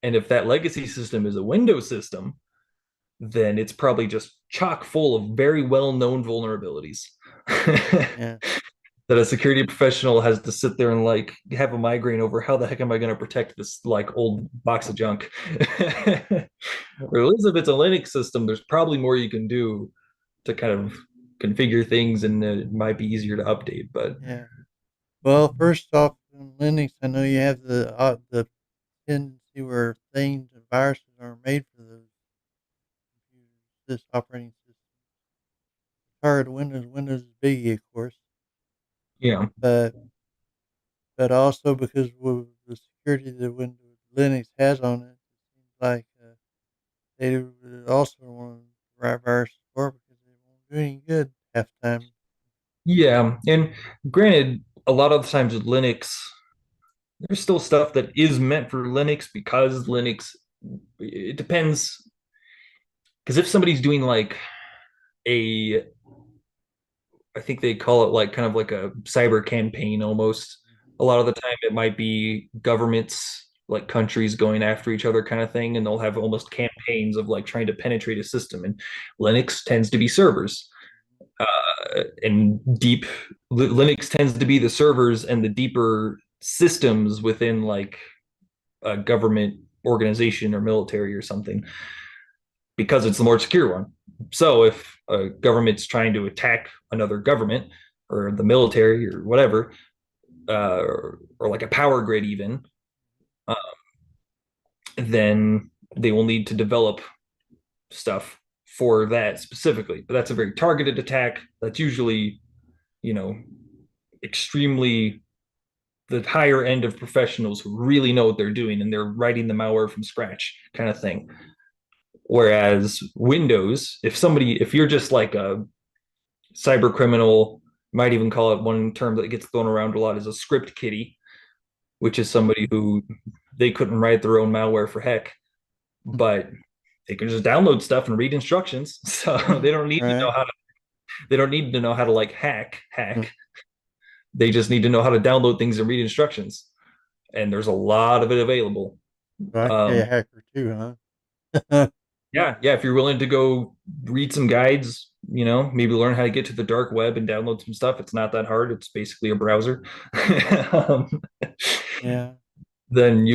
And if that legacy system is a Windows system, then it's probably just chock full of very well-known vulnerabilities. Yeah. That a security professional has to sit there and like have a migraine over, how the heck am I going to protect this like old box of junk? Or at least if it's a Linux system, there's probably more you can do to kind of configure things, and it might be easier to update. But Yeah. Well, first off, in Linux, I know you have the tendency where things and viruses are made for those computers, this operating system. Prior to Windows, Windows is biggie, of course, yeah, but also because with the security that Windows Linux has on it, it seems like they also don't want to write viruses for because they won't do any good half the time. yeah, and granted, a lot of the times with Linux, there's still stuff that is meant for Linux, because Linux, it depends. Because if somebody's doing like a I think they call it like kind of like a cyber campaign almost. A lot of the time, it might be governments, like countries going after each other kind of thing, and they'll have almost campaigns of like trying to penetrate a system. And Linux tends to be servers, and Linux tends to be the servers and the deeper systems within like a government organization or military or something because it's the more secure one. So if a government's trying to attack another government or the military or whatever, or like a power grid even, uh, then they will need to develop stuff for that specifically. But that's a very targeted attack. That's usually, you know, extremely the higher end of professionals who really know what they're doing and they're writing the malware from scratch kind of thing. Whereas Windows, if you're just like a cyber criminal, might even call it one term that gets thrown around a lot is a script kiddie, which is somebody who they couldn't write their own malware for heck, but they can just download stuff and read instructions. So they don't need to know Right. how to they don't need to know how to like hack. They just need to know how to download things and read instructions. And there's a lot of it available. So I could be a Um, hacker too, huh? yeah, if you're willing to go read some guides, maybe learn how to get to the dark web and download some stuff. It's not that hard. It's basically a browser. um, Yeah. then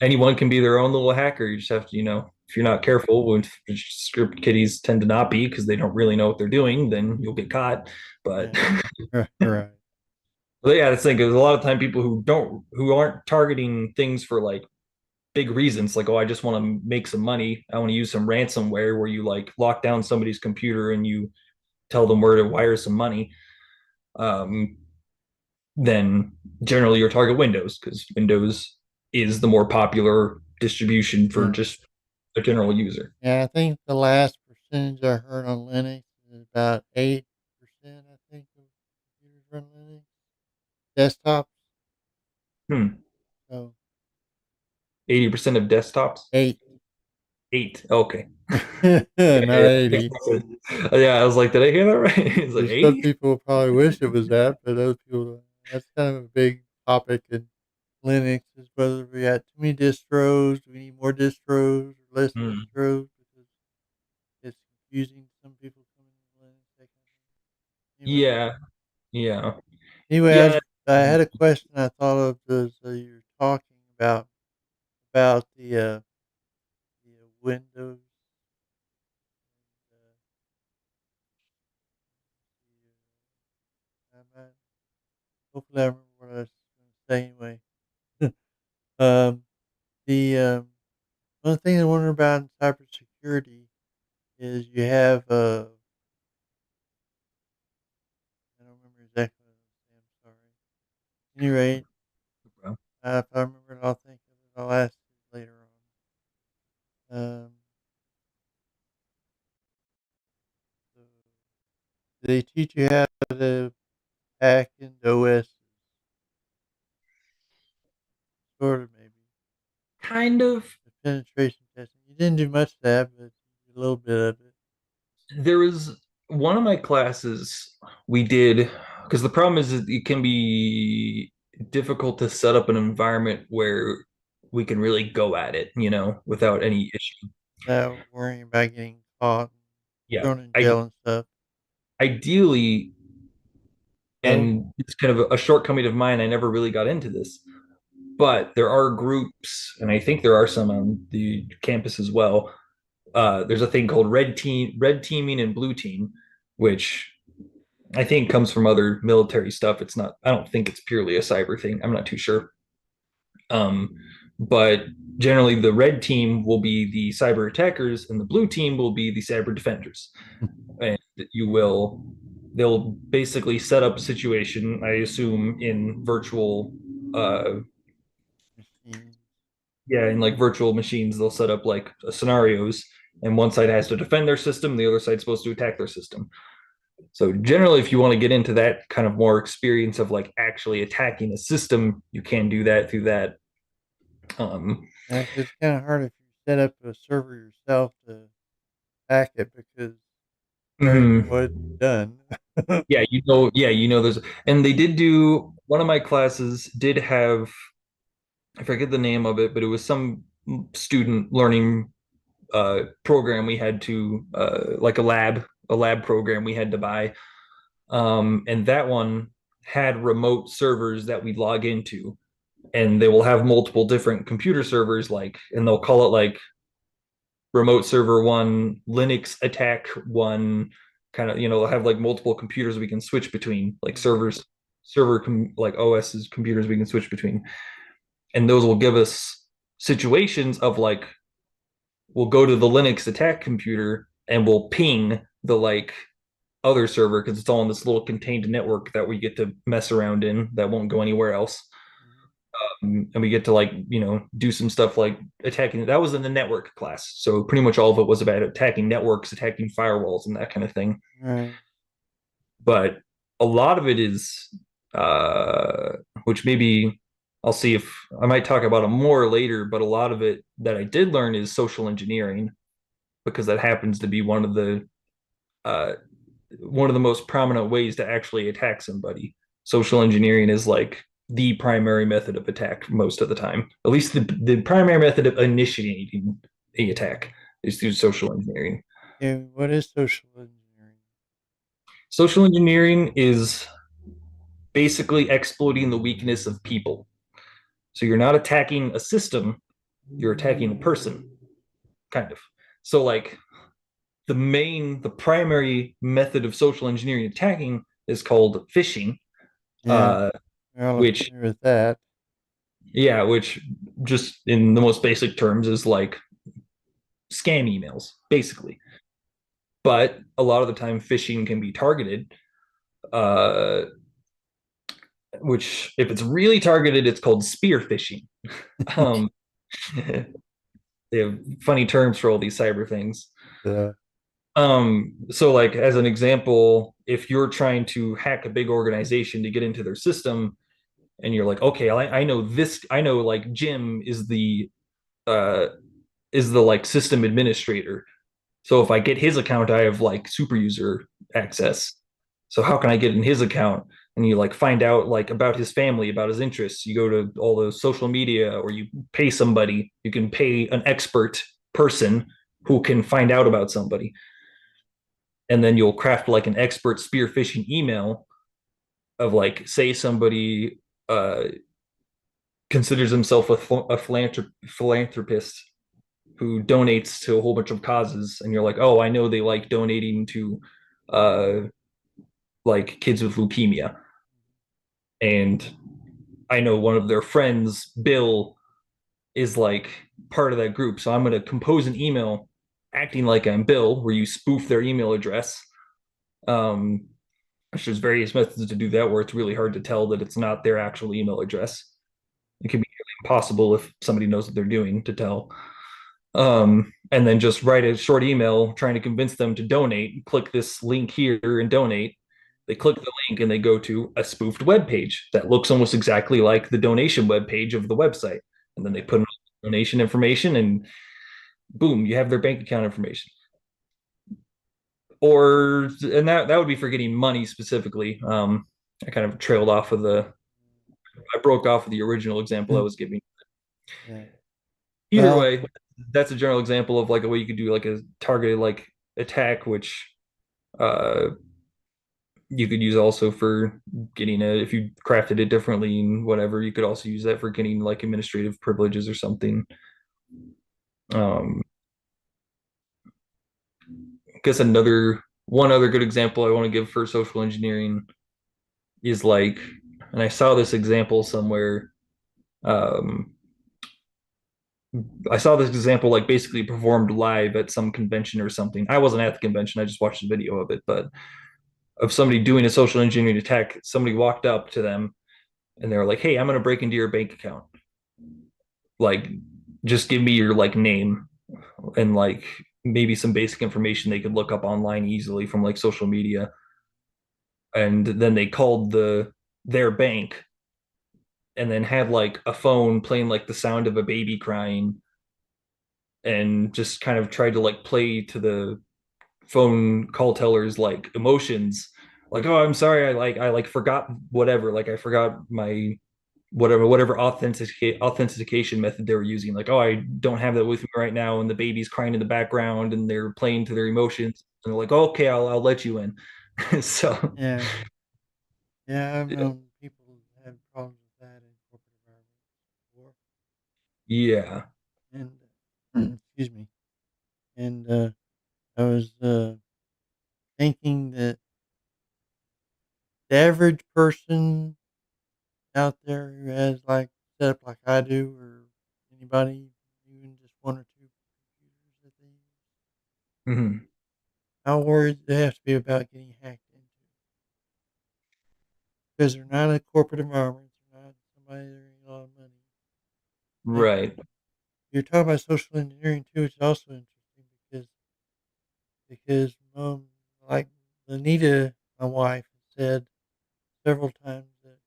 anyone can be their own little hacker. You just have to, if you're not careful, when script kiddies tend to not be because they don't really know what they're doing, then you'll get caught. But Yeah. Right. but yeah, that's the thing. There's a lot of time people who aren't targeting things for like big reasons, like, oh, I just want to make some money. I want to use some ransomware where you like lock down somebody's computer and you tell them where to wire some money. Um, then generally your target Windows because Windows is the more popular distribution for Yeah. just a general user. Yeah. I think the last percentage I heard on Linux is about 8%, I think, of computers run Linux. Desktops. Hmm. So 80% of desktops? 8. Eight. Okay. Yeah, Not yeah, 80. yeah. I was like, did I hear that right? It's like There's some 80? people probably wish it was that, but other people don't. That's kind of a big topic in Linux is whether we got too many distros, do we need more distros or less Hmm. distros because it's confusing. Some people come into Linux, that kind of thing. Anyway, Yeah, yeah, anyway, yeah. I had a question I thought of as you were talking about the Windows. Hopefully, I remember what I was going to say anyway. um, the one thing I wonder about in cybersecurity is you have I don't remember exactly what I was saying. I'm sorry. At any rate, if I remember it, I'll think of it. I'll ask you later on. So they teach you how to hack into OS, sort of maybe Kind of. the penetration testing. You didn't do much of that, but a little bit of it. There was one of my classes we did because the problem is that it can be difficult to set up an environment where we can really go at it, without any issue. Without worrying about getting caught, and Yeah. thrown in I jail and stuff. ideally, Oh, and it's kind of a shortcoming of mine, I never really got into this, but there are groups, and I think there are some on the campus as well. There's a thing called red teaming and blue team, which I think comes from other military stuff. It's not, I don't think it's purely a cyber thing. I'm not too sure. Um, but generally, the red team will be the cyber attackers, and the blue team will be the cyber defenders. And they'll basically set up a situation, I assume, in machines. in like virtual machines, they'll set up like scenarios, and one side has to defend their system, the other side's supposed to attack their system. So generally, if you want to get into that kind of more experience of like actually attacking a system, you can do that through that. Um, Yeah, 'cause it's kind of hard if you set up a server yourself to hack it because Already Hmm. know what's done. Yeah, there's, and they did do, one of my classes did have, I forget the name of it, but it was some student learning program we had to like a lab program we had to buy. And that one had remote servers that we'd log into, and they will have multiple different computer servers, like, and they'll call it like remote server one, Linux attack one, kind of, they'll have like multiple computers we can switch between, like Mhm. like OS's computers we can switch between. And those will give us situations of like, we'll go to the Linux attack computer and we'll ping the like other server because it's all in this little contained network that we get to mess around in that won't go anywhere else. And we get to like, do some stuff like attacking. That was in the network class, so pretty much all of it was about attacking networks, attacking firewalls, and that kind of thing. Right. But a lot of it is, uh, which maybe I'll see if I might talk about it more later. But a lot of it that I did learn is social engineering, because that happens to be uh, one of the most prominent ways to actually attack somebody. Social engineering is like the primary method of attack most of the time. At least the primary method of initiating a attack is through social engineering. And what is social engineering? Social engineering is basically exploiting the weakness of people. So you're not attacking a system, you're attacking a person, kind of. So like the primary method of social engineering attacking is called phishing, Yeah, uh, we're all which familiar with that. yeah, which just in the most basic terms is like scam emails, basically. But a lot of the time, phishing can be targeted, uh, which, if it's really targeted, it's called spear phishing. Um, they have funny terms for all these cyber things. uh, So like as an example, if you're trying to hack a big organization to get into their system, and you're like, okay, I know this, I know like Jim uh, is the like system administrator. So if I get his account, I have like super user access. So how can I get in his account? And you like find out like about his family, about his interests. You go to all the social media, or you pay somebody. You can pay an expert person who can find out about somebody, and then you'll craft like an expert spear phishing email of like, say somebody uh, considers himself a philanthropist who donates to a whole bunch of causes, and you're like, oh, I know they like donating to uh like kids with leukemia, and I know one of their friends, Bill, is like part of that group, so I'm going to compose an email acting like I'm Bill, where you spoof their email address. um there's various methods to do that where it's really hard to tell that it's not their actual email address. It can be impossible if somebody knows what they're doing to tell. And then just write a short email trying to convince them to donate. Click this link here and donate. They click the link and they go to a spoofed web page that looks almost exactly like the donation web page of the website. And then they put in donation information, and boom, you have their bank account information. Or, and that would be for getting money specifically. I kind of trailed off of I broke off of the original example I was giving. yeah. Either Well, way, that's a general example of like a way you could do like a targeted like attack, which uh you could use also for getting a, if you crafted it differently and whatever, you could also use that for getting like administrative privileges or something. um I guess another one other good example I want to give for social engineering is like, and I saw this example somewhere, um I saw this example like basically performed live at some convention or something. I wasn't at the convention, I just watched a video of it, but of somebody doing a social engineering attack. Somebody walked up to them and they were like, "Hey, I'm going to break into your bank account. Like, just give me your like name and like maybe some basic information they could look up online easily from like social media." And then they called their bank, and then had like a phone playing like the sound of a baby crying, and just kind of tried to like play to phone call tellers like emotions, like, oh, I'm sorry, I forgot whatever, like I forgot my whatever authentication method they were using, like, oh, I don't have that with me right now, and the baby's crying in the background and they're playing to their emotions, and they're like, oh, okay, I'll let you in. So Yeah. Yeah, I've known people who had problems with that in corporate environments before. yeah. And excuse me. And I was thinking that the average person out there who has like set up like I do, or anybody, even just one or two computers that they use, Hmm. how worried they have to be about getting hacked into, because they're not a corporate environment, they're not somebody that earning a lot of money. And Right. you're talking about social engineering too. It's also interesting because like Anita, my wife, has said several times that,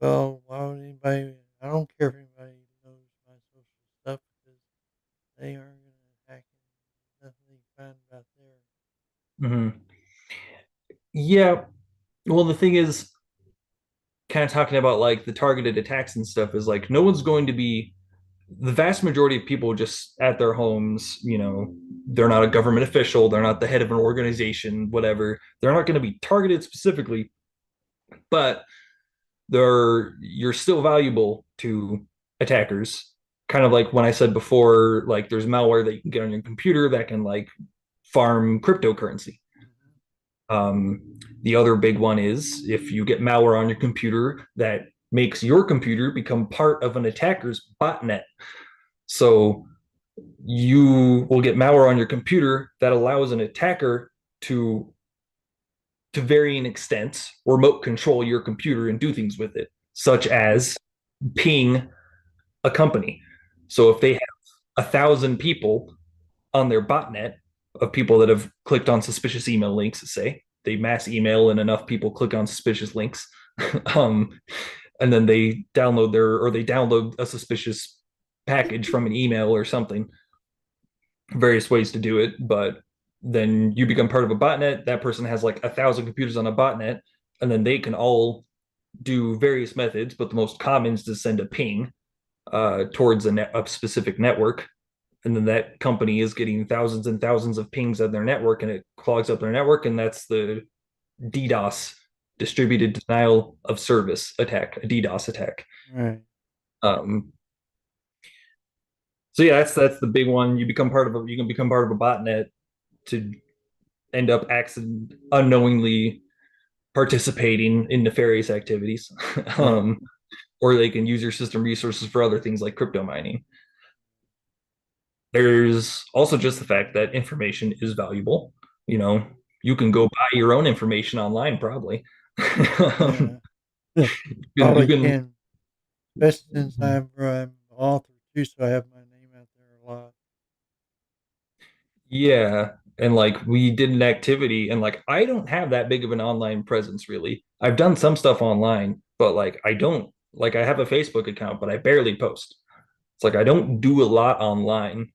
well, why would anybody? I don't care if anybody knows my social stuff because they aren't going to hack it. There's nothing they can find about there. Hmm. Yeah. Well, the thing is, kind of talking about like the targeted attacks and stuff, is like no one's going to be, the vast majority of people just at their homes, they're not a government official, they're not the head of an organization, whatever. They're not going to be targeted specifically, but you're still valuable to attackers. Kind of like when I said before, like there's malware that you can get on your computer that can like farm cryptocurrency. Mm-hmm. The other big one is if you get malware on your computer that makes your computer become part of an attacker's botnet. So you will get malware on your computer that allows an attacker to varying extents remote control your computer and do things with it, such as ping a company. So if they have 1,000 people on their botnet of people that have clicked on suspicious email links, say they mass email and enough people click on suspicious links, um, and then they download a suspicious package from an email or something, various ways to do it, but then you become part of a botnet. That person has like 1,000 computers on a botnet, and then they can all do various methods, but the most common is to send a ping towards a specific network. And then that company is getting thousands and thousands of pings on their network, and it clogs up their network. And that's the DDoS, distributed denial of service attack, a DDoS attack. Right. Um, so yeah, that's the big one. You can become part of a botnet to end up unknowingly participating in nefarious activities. Yeah. um, or they can use your system resources for other things like crypto mining. There's also just the fact that information is valuable. You know, you can go buy your own information online, probably. Yeah. You Probably can, can, especially since I'm an author too, so I have my name out there a lot. yeah. And like we did an activity, and like I don't have that big of an online presence, really. I've done some stuff online, but like I don't, like I have a Facebook account, but I barely post. It's like I don't do a lot online.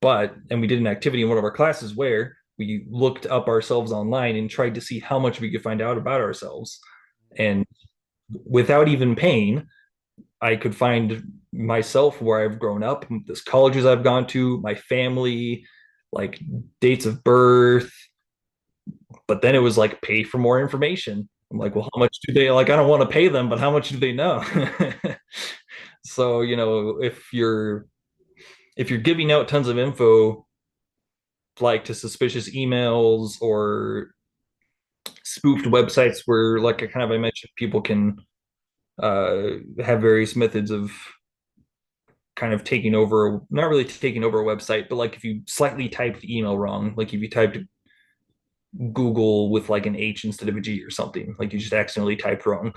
And we did an activity in one of our classes where we looked up ourselves online and tried to see how much we could find out about ourselves. And without even paying, I could find myself, where I've grown up, the colleges I've gone to, my family, like dates of birth. But then it was like pay for more information. I'm like, well, how much do they, like? I don't want to pay them, but how much do they know? So, if you're giving out tons of info, like to suspicious emails or spoofed websites, where, like I mentioned, people can have various methods of kind of taking over, not really taking over a website, but like if you slightly typed email wrong, like if you typed Google with like an H instead of a G or something, like you just accidentally typed wrong,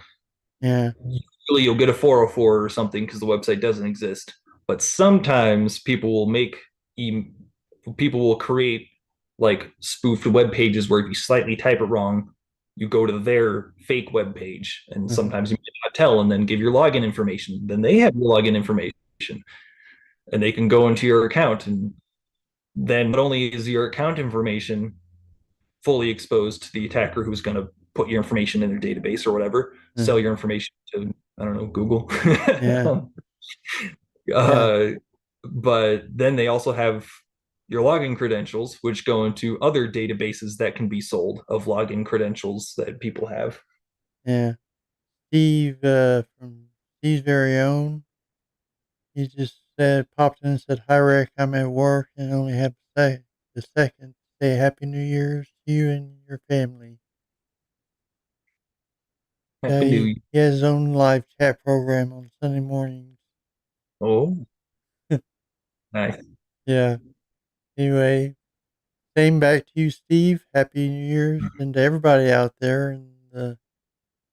Yeah. usually you'll get a 404 or something because the website doesn't exist. But sometimes people will create like spoofed web pages where if you slightly type it wrong, you go to their fake web page, and Uh-huh. sometimes you may not tell, and then give your login information. Then they have your login information, and they can go into your account and then not only is your account information fully exposed to the attacker who's going to put your information in their database or whatever, sell Uh-huh. your information to, I don't know, Google. Yeah. Yeah. uh, but then they also have your login credentials, which go into other databases that can be sold of login credentials that people have. Yeah. Steve, from Steve's very own, he just popped in and said, "Hi, Rick. I'm at work and only have the second to say Happy New Year's to you and your family." Yeah, Happy New Year. he has his own live chat program on Sunday mornings. Oh, nice. Yeah. Anyway, same back to you, Steve. Happy New Year's, and to everybody out there, and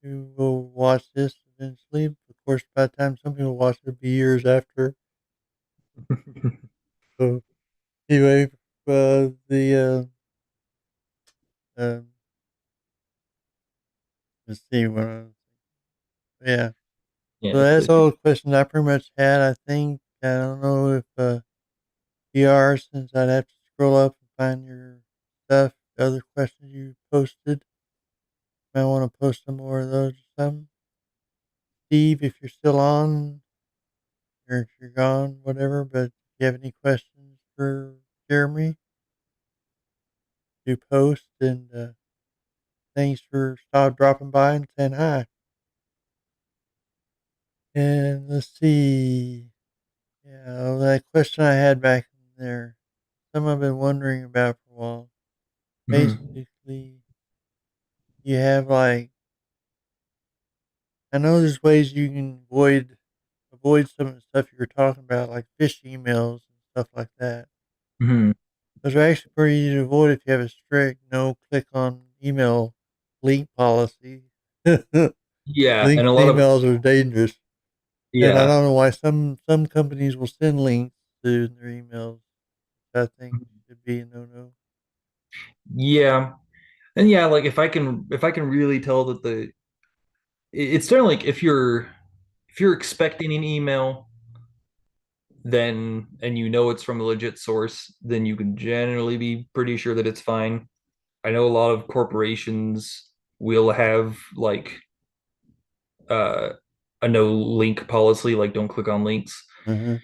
who will watch this eventually. Of course, by the time some people watch it, it'll be years after. So anyway, uh, let's see yeah. Yeah, So it's that's the all the questions I pretty much had. I think I don't know if PR, since I'd have to scroll up and find your stuff, the other questions you posted. Might want to post some more of those or something. Steve, if you're still on, or if you're gone, whatever. But if you have any questions for Jeremy, do post. And thanks for dropping by and saying hi. And let's see. Yeah, that question I had back in there, some I've been wondering about for a while. Mhm. Basically, you have like, I know there's ways you can avoid some of the stuff you were talking about, like fish emails and stuff like that. Mhm. Those are actually pretty easy to avoid if you have a strict no click on email link policy. Links Yeah, to and a lot of emails are dangerous. And I yeah. don't know why some companies will send links to their emails, which I think should be a no. Yeah. And yeah, like if I can really tell that it's certainly like if you're expecting an email, then and you know it's from a legit source, then you can generally be pretty sure that it's fine. I know a lot of corporations will have like uh a no link policy, like don't click on links. Uh-huh.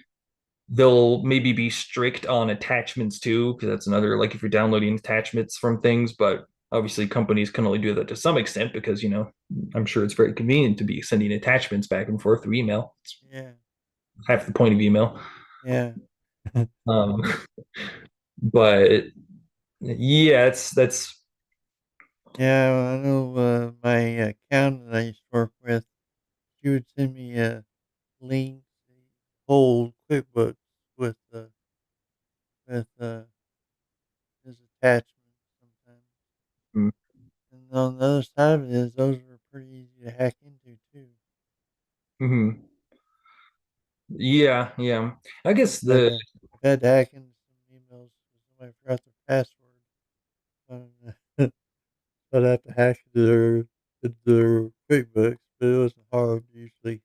They'll maybe be strict on attachments too, because that's another, like if you're downloading attachments from things, but obviously companies can only do that to some extent because, I'm sure it's very convenient to be sending attachments back and forth through email. It's Yeah. half the point of email. Yeah. Um, but yeah, it's that's Yeah, I know my accountant I used to work with, she would send me links, old QuickBooks with his attachments sometimes. And on the other side of it is those are pretty easy to hack into too. mhm. Yeah, yeah. I guess I've the had, I've had to hack into some emails because somebody forgot their password. Um, so I'd have to hack into their QuickBooks, but it wasn't hard usually.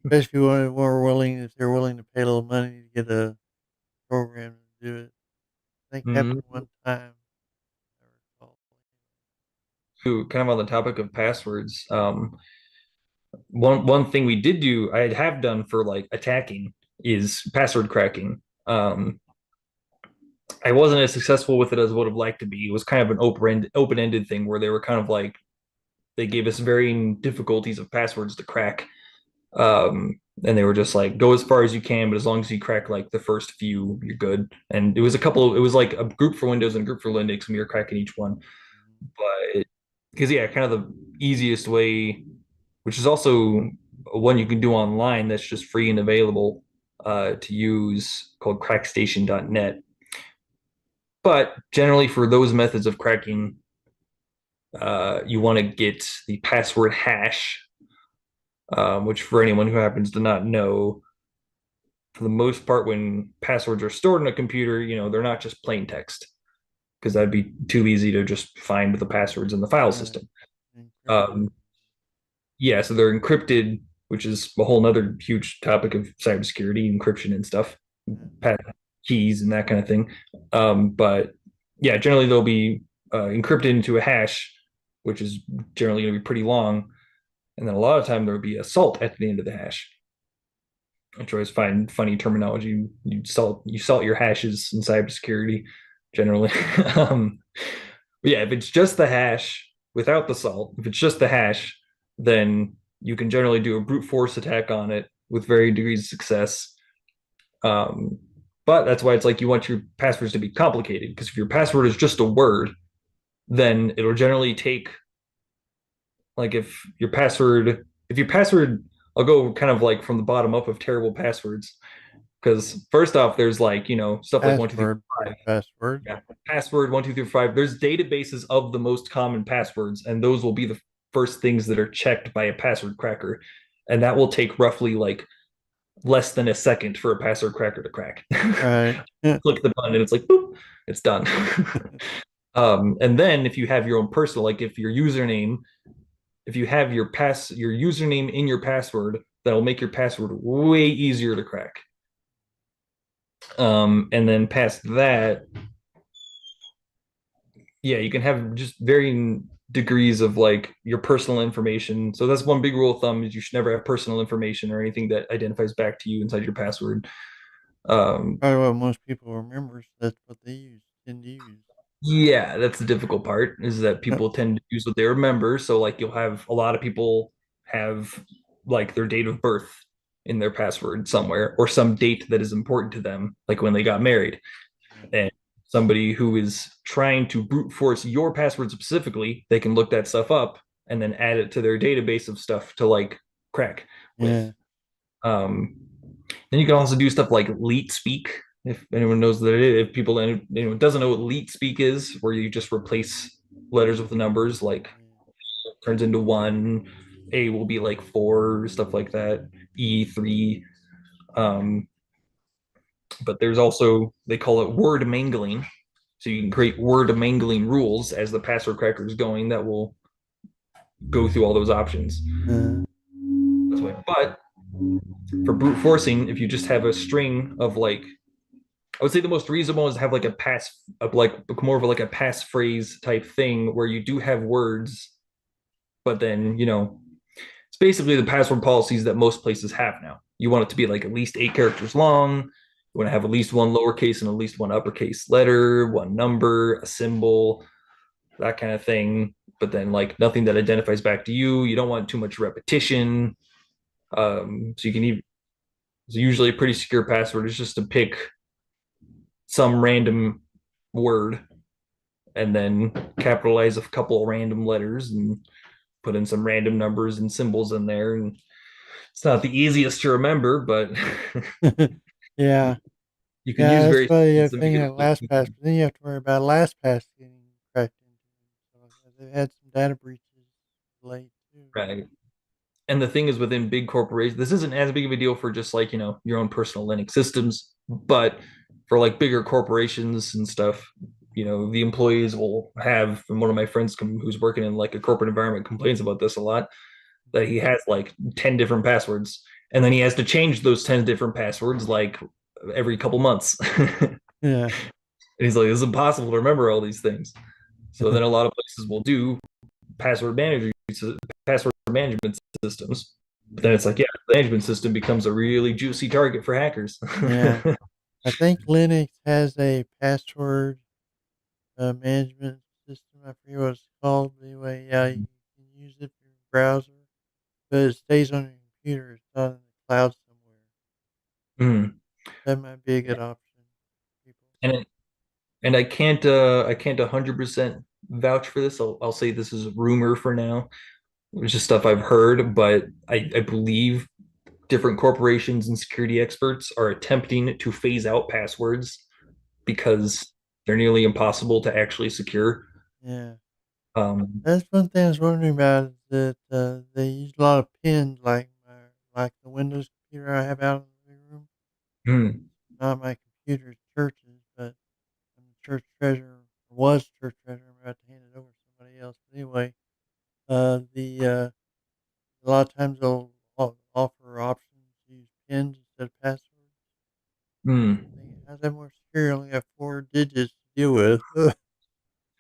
Especially when if they're willing to pay a little money to get a program to do it. I think it Mhm. happened one time, I recall. Kind of on the topic of passwords. One thing we did do, I have done for like attacking, is password cracking. I wasn't as successful with it as I would have liked to be. It was kind of an open-ended thing where they were kind of like they gave us varying difficulties of passwords to crack. And they were just like, go as far as you can, but as long as you crack like the first few, you're good. And it was like a group for Windows and a group for Linux, and we were cracking each one. But because yeah, kind of the easiest way, which is also one you can do online that's just free and available to use, called crackstation.net. But generally, for those methods of cracking, you want to get the password hash, which for anyone who happens to not know, for the most part, when passwords are stored in a computer, they're not just plain text because that'd be too easy to just find the passwords in the file Right. system. Encrypted. Um, yeah, so they're encrypted, which is a whole nother huge topic of cybersecurity, encryption and stuff. Yeah. keys and that kind of thing. But yeah, generally they'll be encrypted into a hash, which is generally going to be pretty long. And then a lot of time there'll be a salt at the end of the hash, which I always find funny terminology. You salt your hashes in cybersecurity generally. um, yeah, if it's just the hash without the salt, if it's just the hash, then you can generally do a brute force attack on it with varying degrees of success. Um, but that's why it's like you want your passwords to be complicated, because if your password is just a word, then it'll generally take, like, if your password, I'll go kind of like from the bottom up of terrible passwords, because first off, there's like, stuff like one, two, three, Password five. for password. Yeah. Password 1 2 3 4 5. There's databases of the most common passwords, and those will be the first things that are checked by a password cracker. And that will take roughly like less than a second for a password cracker to crack. Right. Yeah. Click the button and it's like boop, it's done. And then if you have your own personal, like if you have your username in your password, that'll make your password way easier to crack. And then past that, yeah, you can have just varying degrees of like your personal information. So that's one big rule of thumb, is you should never have personal information or anything that identifies back to you inside your password. Um, Probably what most people remember. So that's what they tend to use. yeah, that's the difficult part, is that Yep. people tend to use what they remember. So like you'll have a lot of people have like their date of birth in their password somewhere, or some date that is important to them, like when they got married. Yeah. And somebody who is trying to brute force your password specifically, they can look that stuff up and then add it to their database of stuff to like crack with. Yeah. Um, then you can also do stuff like leet speak. If anyone knows that it is, if people anyone doesn't know what leet speak is, where you just replace letters with numbers, like turns into one, A will be like four, stuff like that, E3. Um, but there's also, they call it word mangling. So you can create word mangling rules as the password cracker is going that will go through all those options. Uh, That's why. But for brute forcing, if you just have a string of like, I would say the most reasonable is to have like a pass, like more of like a passphrase type thing where you do have words, but then it's basically the password policies that most places have now. You want it to be like at least 8 characters long. You want to have at least one lowercase and at least one uppercase letter, one number, a symbol, that kind of thing. But then like nothing that identifies back to you. You don't want too much repetition. So you can even, so usually a pretty secure password is just to pick some random word and then capitalize a couple of random letters and put in some random numbers and symbols in there. And it's not the easiest to remember, but yeah. you can use Yeah. That's various why you things have to make thing it like LastPass, but then you have to worry about LastPass getting cracked into. So they've had some data breaches late too. right. And the thing is, within big corporations, this isn't as big of a deal for just like your own personal Linux systems, but for like bigger corporations and stuff, the employees will have. And one of my friends who's working in like a corporate environment complains about this a lot, that he has like 10 different passwords, and then he has to change those 10 different passwords like every couple months. And Yeah. he's like, it's impossible to remember all these things. So then a lot of places will do password manager password management systems. But then Yeah. it's like, yeah, the management system becomes a really juicy target for hackers. Yeah. I think Linux has a password management system. I forget what it's called. But anyway, yeah, you can use it for your browser, but it stays on your computer. It's not in the cloud somewhere. Mm. That might be a good option for people. And and I can't 100% vouch for this. I'll say this is a rumor for now. It's just stuff I've heard, but I believe different corporations and security experts are attempting to phase out passwords because they're nearly impossible to actually secure. Yeah. Um, That's one thing I was wondering about is that they use a lot of pins, like the Windows computer I have out in the living room. hmm, Not my computer, it's church's, but I'm the church treasurer, was church treasurer. I'm about to hand it over to somebody else. But anyway, the a lot of times they'll offer options to use pins instead of passwords. hmm. How's that more secure? You only got 4 digits to deal with.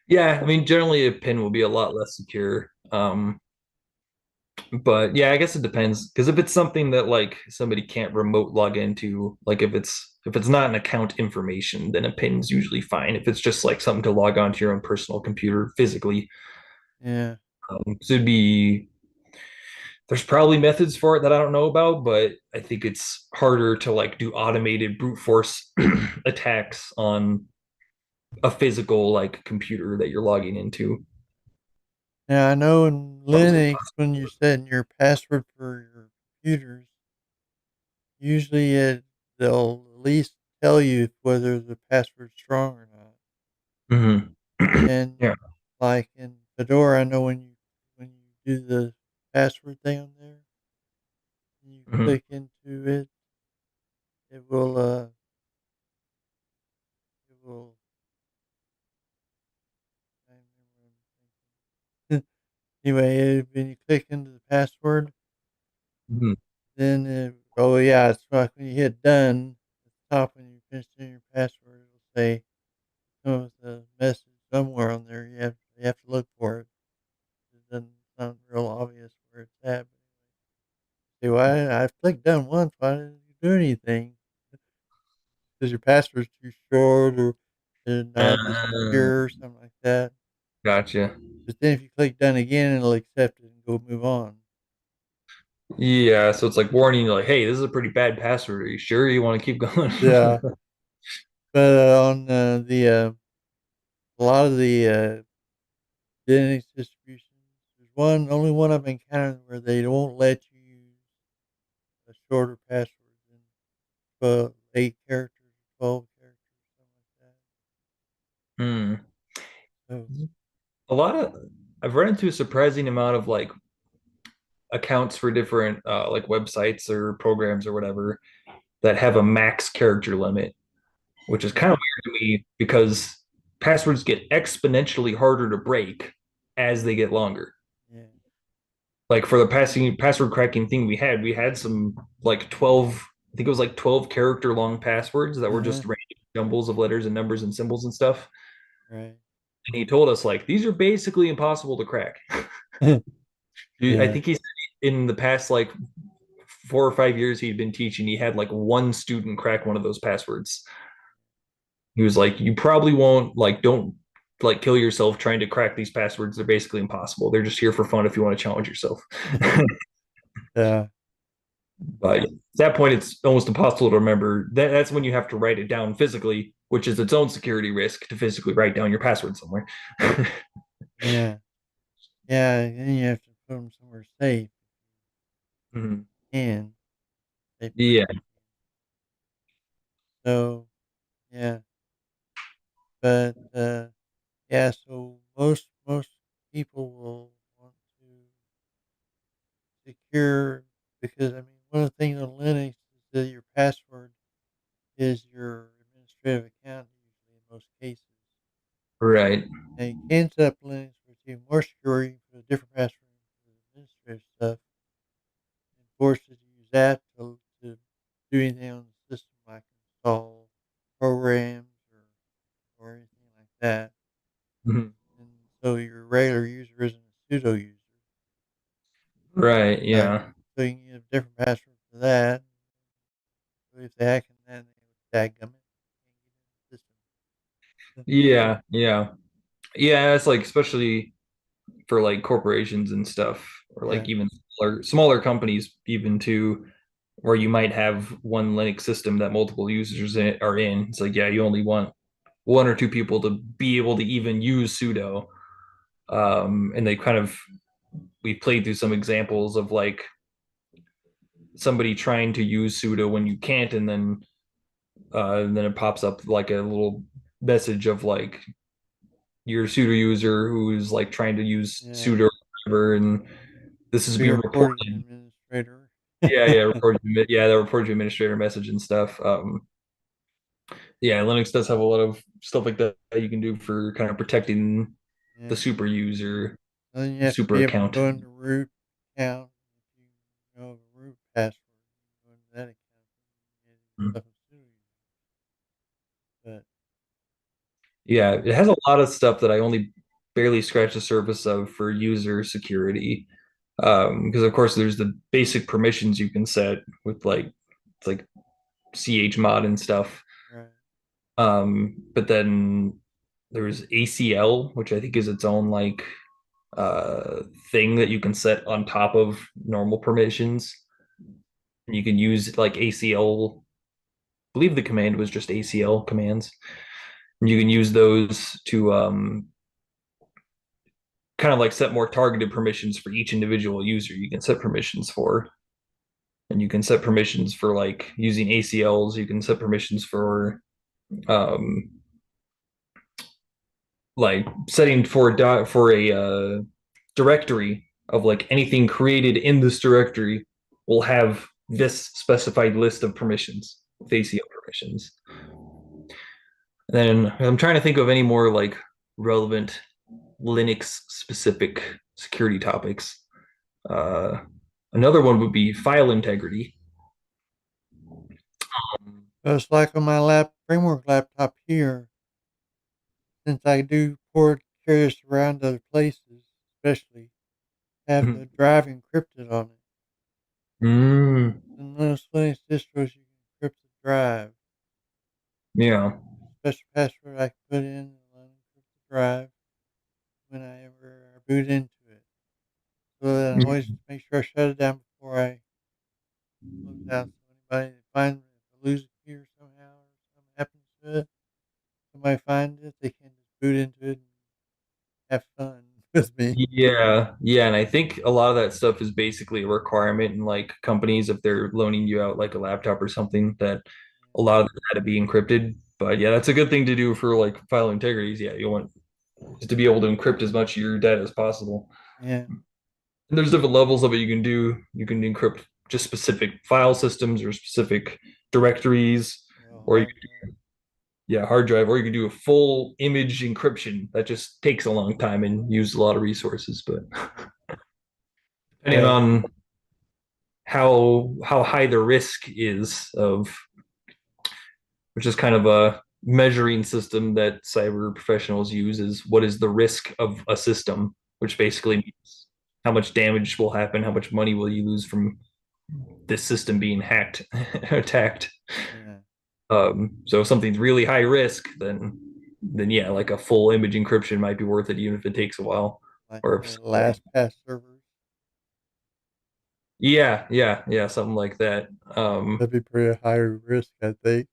Yeah, I mean, generally a pin will be a lot less secure. But yeah, I guess it depends because if it's something that like somebody can't remote log into, like if it's not an account information, then a pin's usually fine. If it's just like something to log on to your own personal computer physically, Yeah, so it'd be there's probably methods for it that I don't know about, but I think it's harder to like do automated brute force attacks on a physical like computer that you're logging into. yeah. I know in Almost Linux, when impossible. you're setting your password for your computers, usually they'll at least tell you whether the password's strong or not. Mhm. And Yeah. like in Fedora, I know when you do the password thing on there, and you Mhm. click into it, it will it will. I can't remember what I'm thinking. Anyway, when you click into the password, Mhm. then oh yeah, it's like when you hit done at the top when you finish doing your password, it'll say come with a message somewhere on there. You have to look for it. It doesn't sound real obvious where it's at. See, why I've clicked done once. Why didn't you do anything? Because your password's too short or they're not as Uh, secure or something like that. gotcha. But then if you click done again, it'll accept it and go move on. Yeah, so it's like warning you, like, hey, this is a pretty bad password. Are you sure you want to keep going? Yeah, but on a lot of the Linux distributions, there's only one I've encountered where they won't let you use a shorter password than 8 characters or 12 characters, something Hmm. like that. So A lot of I've run into a surprising amount of like accounts for different like websites or programs or whatever that have a max character limit, which is kind of yeah, weird to me because passwords get exponentially harder to break as they get longer. yeah, Like for the passing password cracking thing we had some like 12, I think it was like 12 character long passwords that were uh-huh, just random jumbles of letters and numbers and symbols and stuff. right. And he told us like these are basically impossible to crack. I Yeah, think he said in the past like 4 or 5 years he'd been teaching, he had like one student crack one of those passwords. He was like, you probably won't like don't like kill yourself trying to crack these passwords. They're basically impossible. They're just here for fun if you want to challenge yourself. yeah, But at that point, it's almost impossible to remember. That's when you have to write it down physically, which is its own security risk to physically write down your password somewhere. yeah, yeah. And then you have to put them somewhere safe Mhm. and safe place. Yeah. So yeah, but yeah. So most people will want to secure because I mean one of the things on Linux is that your password is your administrative account usually in most cases. Right. And you can set up Linux with even more secure. You can put a different password for the administrative stuff and force it to use that to do anything on the system like install programs or anything like that. Mhm. And so your regular user isn't a pseudo user. Right. Uh, Yeah. so you can use a different password for that. So if they hack in that, they would tag them. Can't get in the system. Yeah. Yeah. Yeah. It's like, especially for like corporations and stuff, or Yeah, like even smaller companies, even too, where you might have one Linux system that multiple users are in. It's like, yeah, you only want one or two people to be able to even use sudo. And they kind of we played through some examples of like somebody trying to use sudo when you can't, and then it pops up like a little message of like your sudo user who's like trying to use yeah. sudo or whatever, and this is Being being reported to reported. an administrator. Yeah, yeah, yeah, that report to administrator message and stuff. Yeah, Linux does have a lot of stuff like that you can do for kind of protecting the Yeah. super user, And then you have to super be able to account. go into root account. If you know the root password, you go into that account and get stuff in pseudo user. Yeah, it has a lot of stuff that I only barely scratch the surface of for user security. Because of course there's the basic permissions you can set with like it's like chmod and stuff. Right. But then there's ACL, which I think is its own like uh thing that you can set on top of normal permissions. And you can use like ACL, I believe the command was just ACL commands. And you can use those to kind of like set more targeted permissions for each individual user you can set permissions for. And you can set permissions for like using ACLs, you can set permissions for um like setting for a directory of like anything created in this directory will have this specified list of permissions with ACL permissions. And then I'm trying to think of any more like relevant Linux specific security topics. Uh, Another one would be file integrity. Just like on my lap framework laptop here, since I do port carry this around to other places, especially have the drive encrypted on it. Mm, In most Linux distros, you can encrypt the drive. yeah. Special password I can put in and encrypt the drive whenever I boot into it. So then I always make sure I shut it down before I close out. So anybody that finds it, if I lose a key or somehow or something happens to it, somebody finds it, they can just boot into it and have fun with me. Yeah, yeah, and I think a lot of that stuff is basically a requirement in like companies if they're loaning you out like a laptop or something that a lot of it had to be encrypted. But yeah, that's a good thing to do for like file integrities. Yeah, you want is to be able to encrypt as much of your data as possible. Yeah, And there's different levels of it you can do. You can encrypt just specific file systems or specific directories, well, or you hard can, drive. yeah, hard drive, or you can do a full image encryption. That just takes a long time and uses a lot of resources. But depending Yeah, on how high the risk is of, which is kind of a measuring system that cyber professionals use, is what is the risk of a system, which basically means how much damage will happen, how much money will you lose from this system being hacked, attacked. yeah. So if something's really high risk, then yeah, like a full image encryption might be worth it, even if it takes a while. Like Or if, the last pass servers. yeah, yeah, yeah, something like that. That'd be pretty high risk, I think,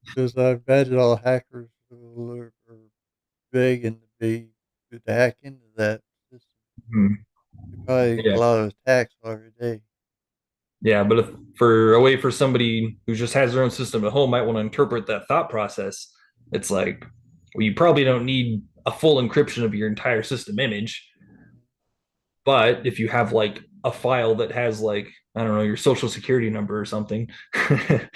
because I imagine all hackers are begging to be to hack into that system. They probably get a yeah, lot of attacks every day. yeah, but if for a way for somebody who just has their own system at home might want to interpret that thought process, it's like, well, you probably don't need a full encryption of your entire system image. But if you have like a file that has like, I don't know, your social security number or something, that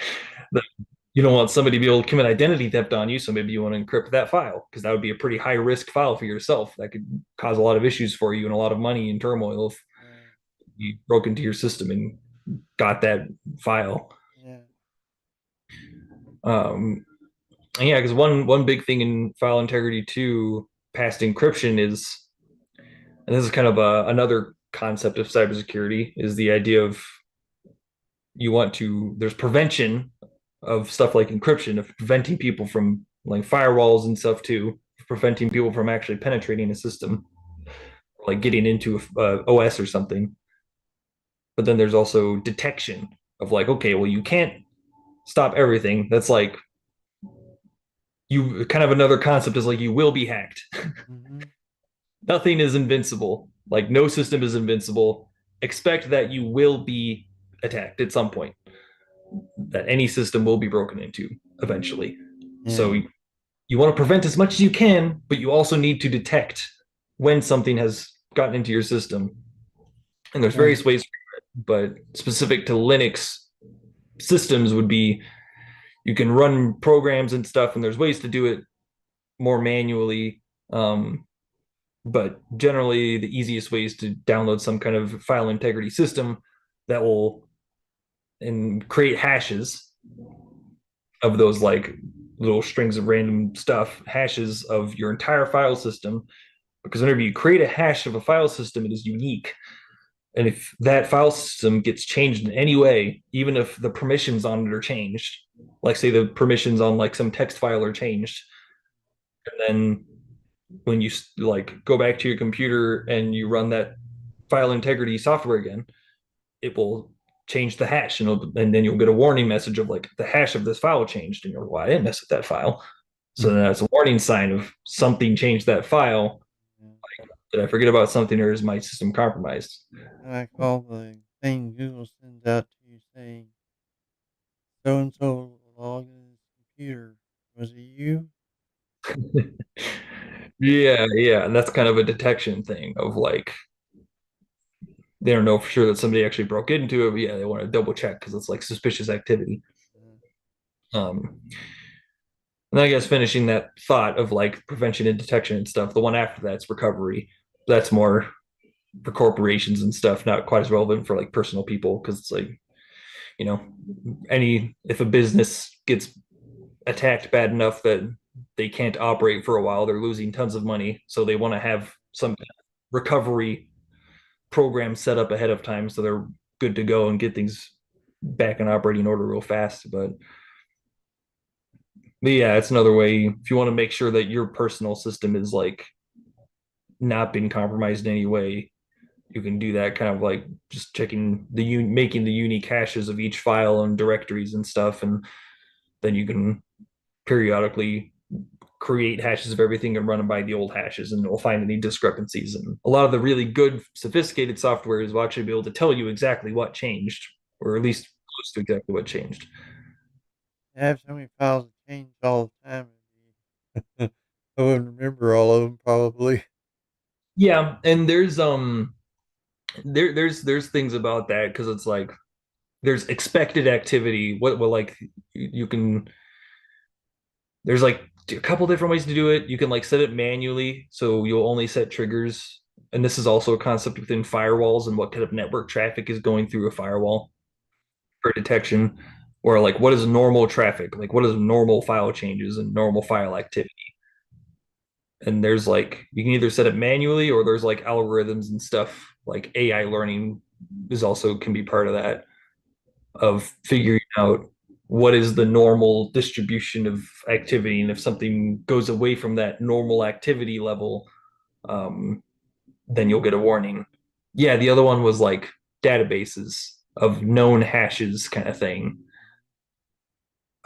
you don't want somebody to be able to commit identity theft on you. So maybe you want to encrypt that file because that would be a pretty high risk file for yourself. That could cause a lot of issues for you and a lot of money and turmoil if Right. you broke into your system and got that file. Yeah. Um, yeah, because one big thing in file integrity too, past encryption is, and this is kind of another concept of cybersecurity, is the idea of you want to there's prevention of stuff like encryption, of preventing people from like firewalls and stuff too, preventing people from actually penetrating a system, like getting into a OS or something. But then there's also detection of like, okay, well, you can't stop everything. That's like you kind of another concept is like you will be hacked. Hmm. Nothing is invincible. Like no system is invincible. Expect that you will be attacked at some point. That any system will be broken into eventually. Yeah. So you want to prevent as much as you can, but you also need to detect when something has gotten into your system. And there's Right. various ways, but specific to Linux systems would be you can run programs and stuff, and there's ways to do it more manually. But generally, the easiest way is to download some kind of file integrity system that will and create hashes of those like little strings of random stuff, hashes of your entire file system. Because whenever you create a hash of a file system, it is unique. And if that file system gets changed in any way, even if the permissions on it are changed, like say the permissions on like some text file are changed, and then when you like go back to your computer and you run that file integrity software again, it will change the hash, and then you'll get a warning message of like the hash of this file changed, and you're like, well, I didn't mess with that file. So then that's a warning sign of something changed that file. Yeah. Did I forget about something, or is my system compromised? I call the thing Google sends out to you saying, so and so logged in his computer. Was it you? Yeah, yeah, and that's kind of a detection thing of like they don't know for sure that somebody actually broke into it, but yeah, they want to double check because it's like suspicious activity. Uh, Um, and I guess finishing that thought of like prevention and detection and stuff, the one after that's recovery. That's more for corporations and stuff, not quite as relevant for like personal people because it's like, you know, any if a business gets attacked bad enough that they can't operate for a while, they're losing tons of money. So they want to have some recovery program set up ahead of time so they're good to go and get things back in operating order real fast. But yeah, it's another way if you want to make sure that your personal system is like not being compromised in any way. You can do that kind of like just checking making the unique hashes of each file and directories and stuff, and then you can periodically create hashes of everything and run them by the old hashes, and it'll find any discrepancies. And a lot of the really good, sophisticated softwares will actually be able to tell you exactly what changed, or at least close to exactly what changed. I have so many files that change all the time. I wouldn't remember all of them probably. Yeah, and there's things about that because it's like there's expected activity. What like you can there's like a couple different ways to do it. You can like set it manually, so you'll only set triggers. And this is also a concept within firewalls and what kind of network traffic is going through a firewall for detection, or like what is normal traffic, like what is normal file changes and normal file activity. And there's like you can either set it manually or there's like algorithms and stuff like AI learning is also can be part of that of figuring out what is the normal distribution of activity, and if something goes away from that normal activity level, um, then you'll get a warning. Yeah, the other one was like databases of known hashes kind of thing.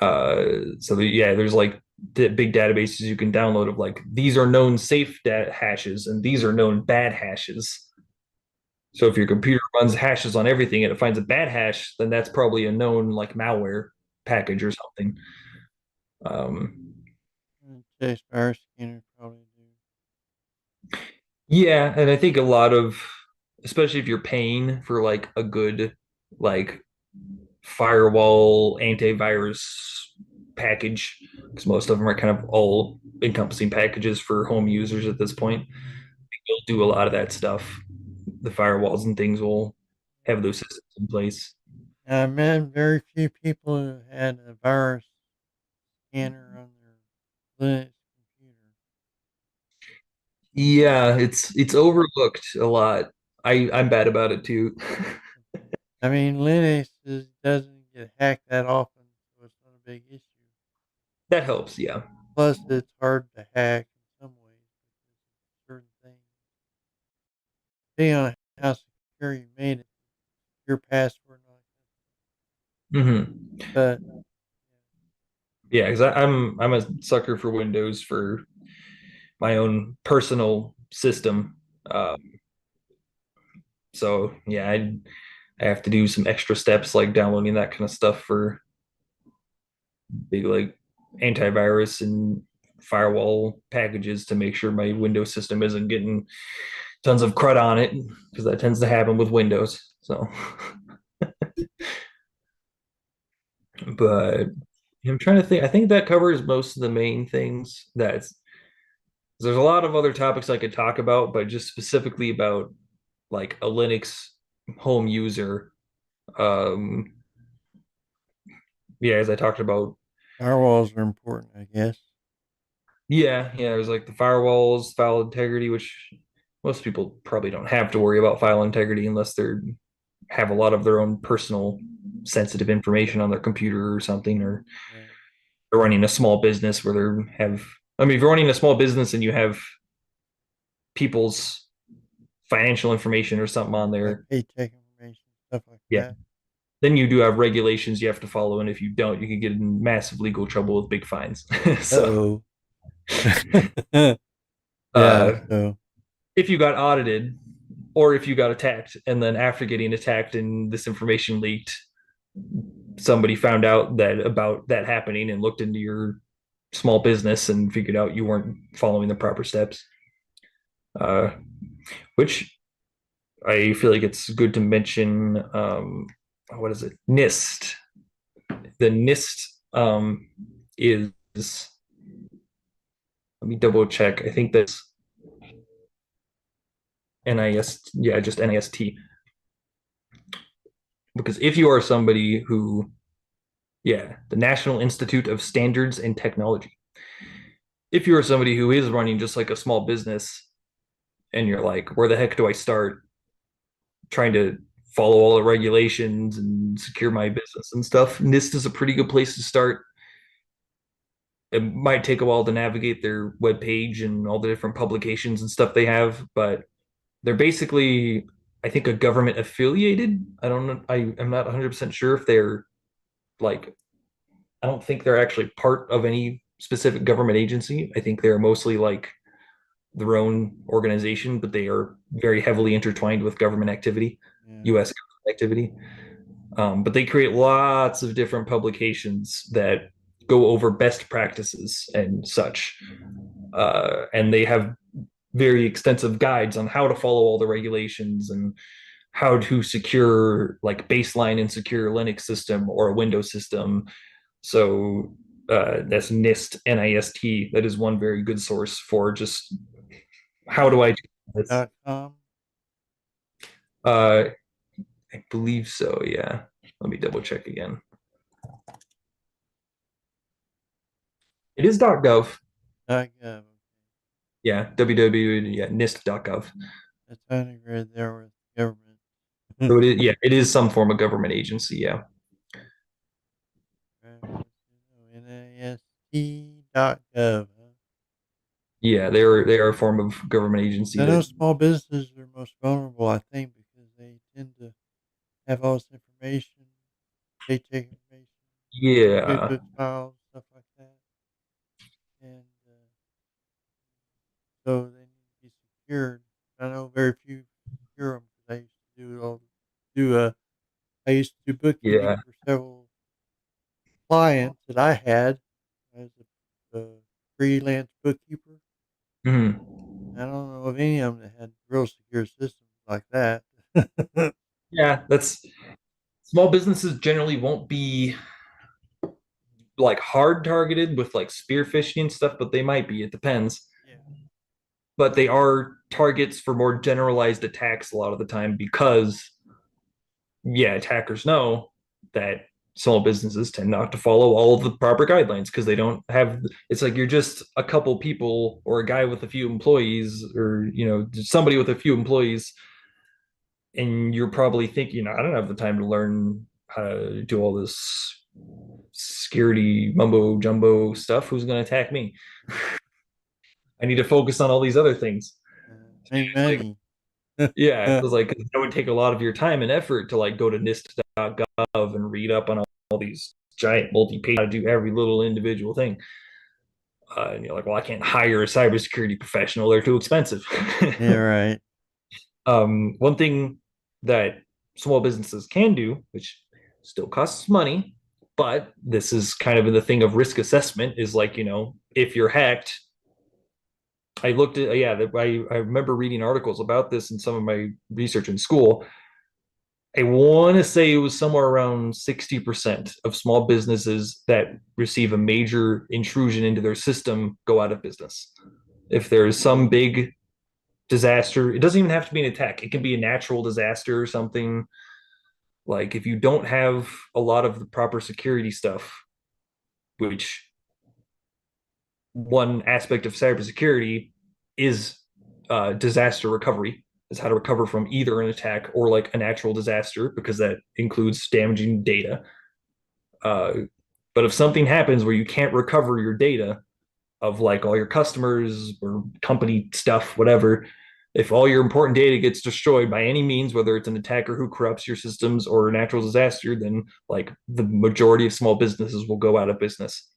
Yeah, there's like big databases you can download of like these are known safe hashes and these are known bad hashes. So if your computer runs hashes on everything and it finds a bad hash, then that's probably a known like malware package or something. Um, Chase virus scanner probably do. yeah, and I think a lot of, especially if you're paying for like a good like firewall antivirus package, because most of them are kind of all encompassing packages for home users at this point. Mm-hmm. They'll do a lot of that stuff. The firewalls and things will have those systems in place. I met very few people who had a virus scanner on their Linux computer. Yeah, it's overlooked a lot. I'm bad about it too. I mean, doesn't get hacked that often, so it's not a big issue. That helps, yeah. Plus, it's hard to hack in some ways because of certain things. Depending on how secure you made it, your password and all Hmm. that. But Yeah, because I'm a sucker for Windows for my own personal system. Um, so yeah, I have to do some extra steps like downloading that kind of stuff for big like antivirus and firewall packages to make sure my Windows system isn't getting tons of crud on it because that tends to happen with Windows. So, but I'm trying to think. I think that covers most of the main things. That's there's a lot of other topics I could talk about, but just specifically about like a Linux home user. Um, yeah, as I talked about Firewalls are important, I guess. Yeah, yeah, there's like the firewalls, file integrity, which most people probably don't have to worry about file integrity unless they're have a lot of their own personal sensitive information on their computer or something, or Right. they're running a small business where they have. I mean, if you're running a small business and you have people's financial information or something on Like there, paycheck information, stuff like yeah, that. then you do have regulations you have to follow, and if you don't, you can get in massive legal trouble with big fines. So, Uh-oh. Yeah, uh, so if you got audited or if you got attacked, and then after getting attacked and this information leaked, somebody found out that about that happening and looked into your small business and figured out you weren't following the proper steps, uh, which I feel like it's good to mention. What is it? NIST. The NIST is, let me double check. I think that's NIST. Yeah, just NIST. Because if you are somebody who, yeah, the National Institute of Standards and Technology. If you are somebody who is running just like a small business and you're like, where the heck do I start trying to follow all the regulations and secure my business and stuff? NIST is a pretty good place to start. It might take a while to navigate their web page and all the different publications and stuff they have, but they're basically, I think, a government affiliated. I don't know. I'm not 100% sure if they're like, I don't think they're actually part of any specific government agency. I think they're mostly like their own organization, but they are very heavily intertwined with government activity, yeah, U.S. government activity. But they create lots of different publications that go over best practices and such. And they have very extensive guides on how to follow all the regulations and how to secure like baseline and secure Linux system or a Windows system. So that's NIST, NIST. That is one very good source for just how do I do this? NIST.com. Uh, I believe so. Yeah. Let me double check again. It is .gov. .gov. Yeah, www. Yeah, NIST.gov. That's integrated there with government. So it is, yeah, it is some form of government agency. Yeah, NAST.gov. Huh? yeah, they are a form of government agency I know that. small businesses are most vulnerable, I think, because they tend to have all this information, paycheck information, Yeah. checkbook files, stuff like that. And so they need to be secured. I know very few secure them because I used to do it all. I used to do bookkeeping Yeah. for several clients that I had as a freelance bookkeeper. Mhm. I don't know of any of them that had real secure systems like that. Yeah, that's small businesses generally won't be like hard targeted with like spear phishing and stuff, but they might be. It depends. Yeah, But they are targets for more generalized attacks a lot of the time because, yeah, attackers know that small businesses tend not to follow all of the proper guidelines because they don't have, it's like you're just a couple people or a guy with a few employees or somebody with a few employees, and you're probably thinking, I don't have the time to learn how to do all this security mumbo jumbo stuff. Who's going to attack me? I need to focus on all these other things. make Like, money. yeah, it Yeah, was like that would take a lot of your time and effort to like go to NIST.gov and read up on all these giant multi-page how to do every little individual thing. And you're like, well, I can't hire a cybersecurity professional; they're too expensive. right. One thing that small businesses can do, which still costs money, but this is kind of in the thing of risk assessment, is like, if you're hacked, I looked at, yeah, I remember reading articles about this in some of my research in school. I want to say it was somewhere around 60% of small businesses that receive a major intrusion into their system go out of business. If there's some big disaster, it doesn't even have to be an attack, it can be a natural disaster or something. Like if you don't have a lot of the proper security stuff, which one aspect of cybersecurity is disaster recovery. Is how to recover from either an attack or like a natural disaster, because that includes damaging data. Uh, but if something happens where you can't recover your data of like all your customers or company stuff, whatever, if all your important data gets destroyed by any means, whether it's an attacker who corrupts your systems or a natural disaster, then like the majority of small businesses will go out of business.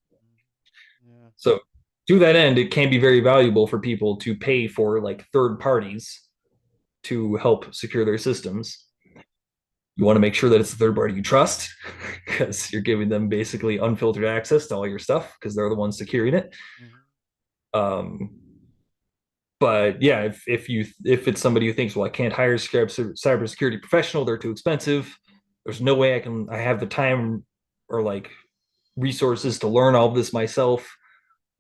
Yeah. So to that end, it can be very valuable for people to pay for like third parties to help secure their systems. You want to make sure that it's a third party you trust because you're giving them basically unfiltered access to all your stuff because they're the ones securing it. Mhm. Um, but yeah, if it's somebody who thinks, well, I can't hire a cybersecurity professional, they're too expensive. There's no way I have the time or like resources to learn all of this myself.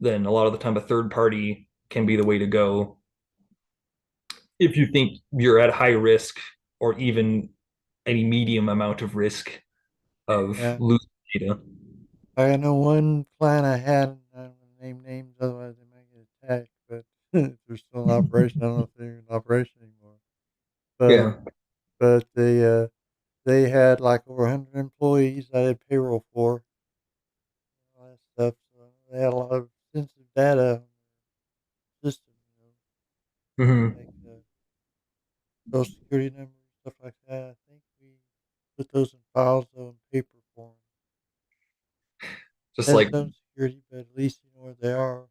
Then a lot of the time, a third party can be the way to go if you think you're at high risk or even any medium amount of risk of Yeah. losing data. I know one client I had, and I don't want to name names, otherwise they might get attacked, but they're still in operation. I don't know if they're in operation anymore. But Yeah. they had like over 100 employees I had payroll for, all that stuff. So they had a lot of sensitive data on the system, Hmm. like social security numbers, stuff like that. I think we put those in files though in paper form. Just Has like, its own security, but at least you know where they are.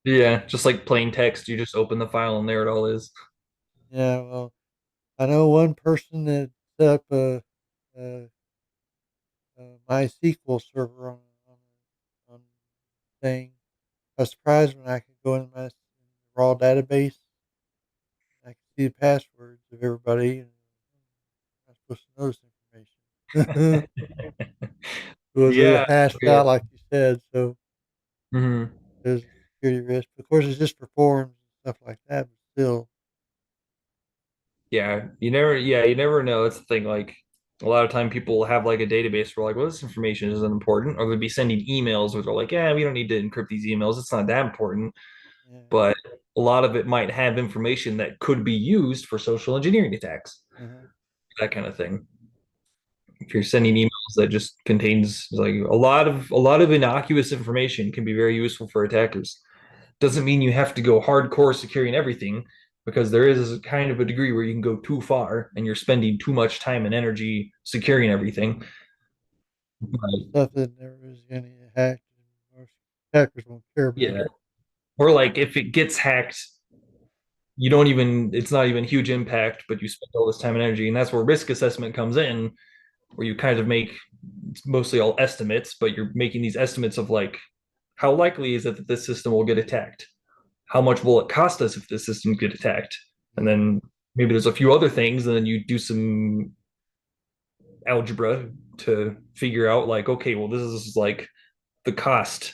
yeah, just like plain text, you just open the file and there it all is. Yeah, well, I know one person that set up a MySQL server on thing. I was surprised when I could go in my raw database. I could see the passwords of everybody, and I'm not supposed to know this information. Was it Yeah. hashed Yeah. out like you said? So Hmm. there's a security risk. Of course, it's just for forms and stuff like that, but still, You never know. That's the thing. Like a lot of time people will have like a database where like, well, this information isn't important, or they'll be sending emails where they're like, yeah, we don't need to encrypt these emails. It's not that important. yeah. But a lot of it might have information that could be used for social engineering attacks, Uh-huh. that kind of thing. If you're sending emails that just contains like a lot of innocuous information can be very useful for attackers. Doesn't mean you have to go hardcore securing everything, because there is kind of a degree where you can go too far and you're spending too much time and energy securing everything. But Stuff that never is going to get hacked, and most hackers won't care about. yeah, or like if it gets hacked, you don't even it's not even huge impact, but you spend all this time and energy, and that's where risk assessment comes in, where you kind of make it's mostly all estimates, but you're making these estimates of like how likely is it that this system will get attacked? How much will it cost us if this system get attacked? And Mm-hmm. then maybe there's a few other things, and then you do some algebra to figure out like, okay, well, this is like the cost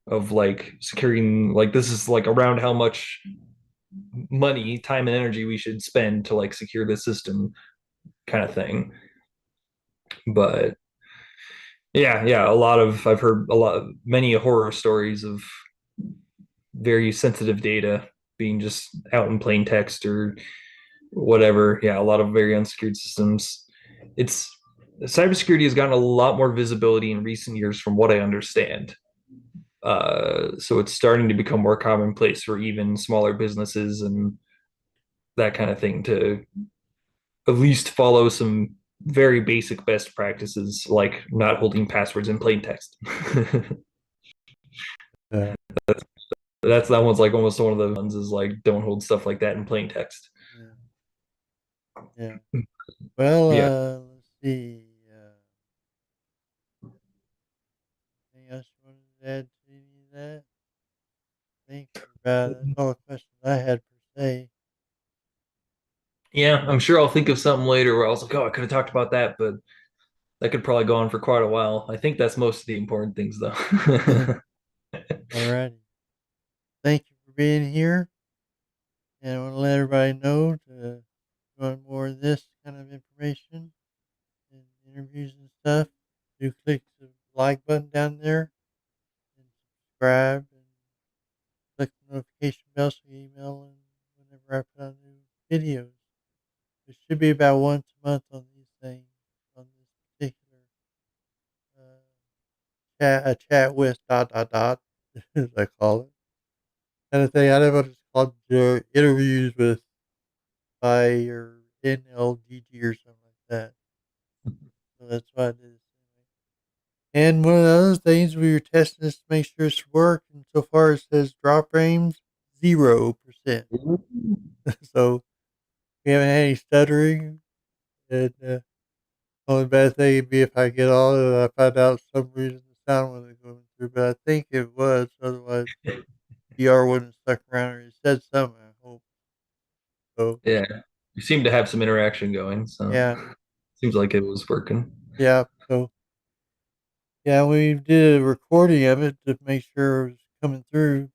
of like securing, like this is like around how much money, time, and energy we should spend to like secure the system, kind of thing. But yeah, I've heard a lot of many horror stories of very sensitive data being just out in plain text or whatever. Yeah, a lot of very unsecured systems. It's cybersecurity has gotten a lot more visibility in recent years, from what I understand. So it's starting to become more commonplace for even smaller businesses and that kind of thing to at least follow some very basic best practices, like not holding passwords in plain text. Uh, That's that one's like almost one of the ones is like don't hold stuff like that in plain text. yeah, yeah. Well, Yeah. let's see. Anything else you wanted to add to any of that? I think that's all the questions I had per se. Yeah, I'm sure I'll think of something later where I was like, oh, I could have talked about that, but that could probably go on for quite a while. I think that's most of the important things, though. Alrighty. Thank you for being here. And I want to let everybody know to want more of this kind of information and interviews and stuff. Do click the like button down there. subscribe and click the notification bell so you email and whenever I put out new videos. It should be about once a month on these things, on this particular chat with dot dot dot, as I call it. Kind of thing. I never just called interviews with by or NLDG or something like that. So that's why I did it. And one of the other things we were testing this to make sure it's worked, and so far it says drop frames 0%. So we haven't had any stuttering. And only bad thing would be if I get on it and I find out for some reason the sound wasn't going through. But I think it was. Otherwise, PR wouldn't have stuck around or it said something. I hope so. Yeah, you seem to have some interaction going, so Yeah, seems like it was working. yeah. So yeah, we did a recording of it to make sure it was coming through.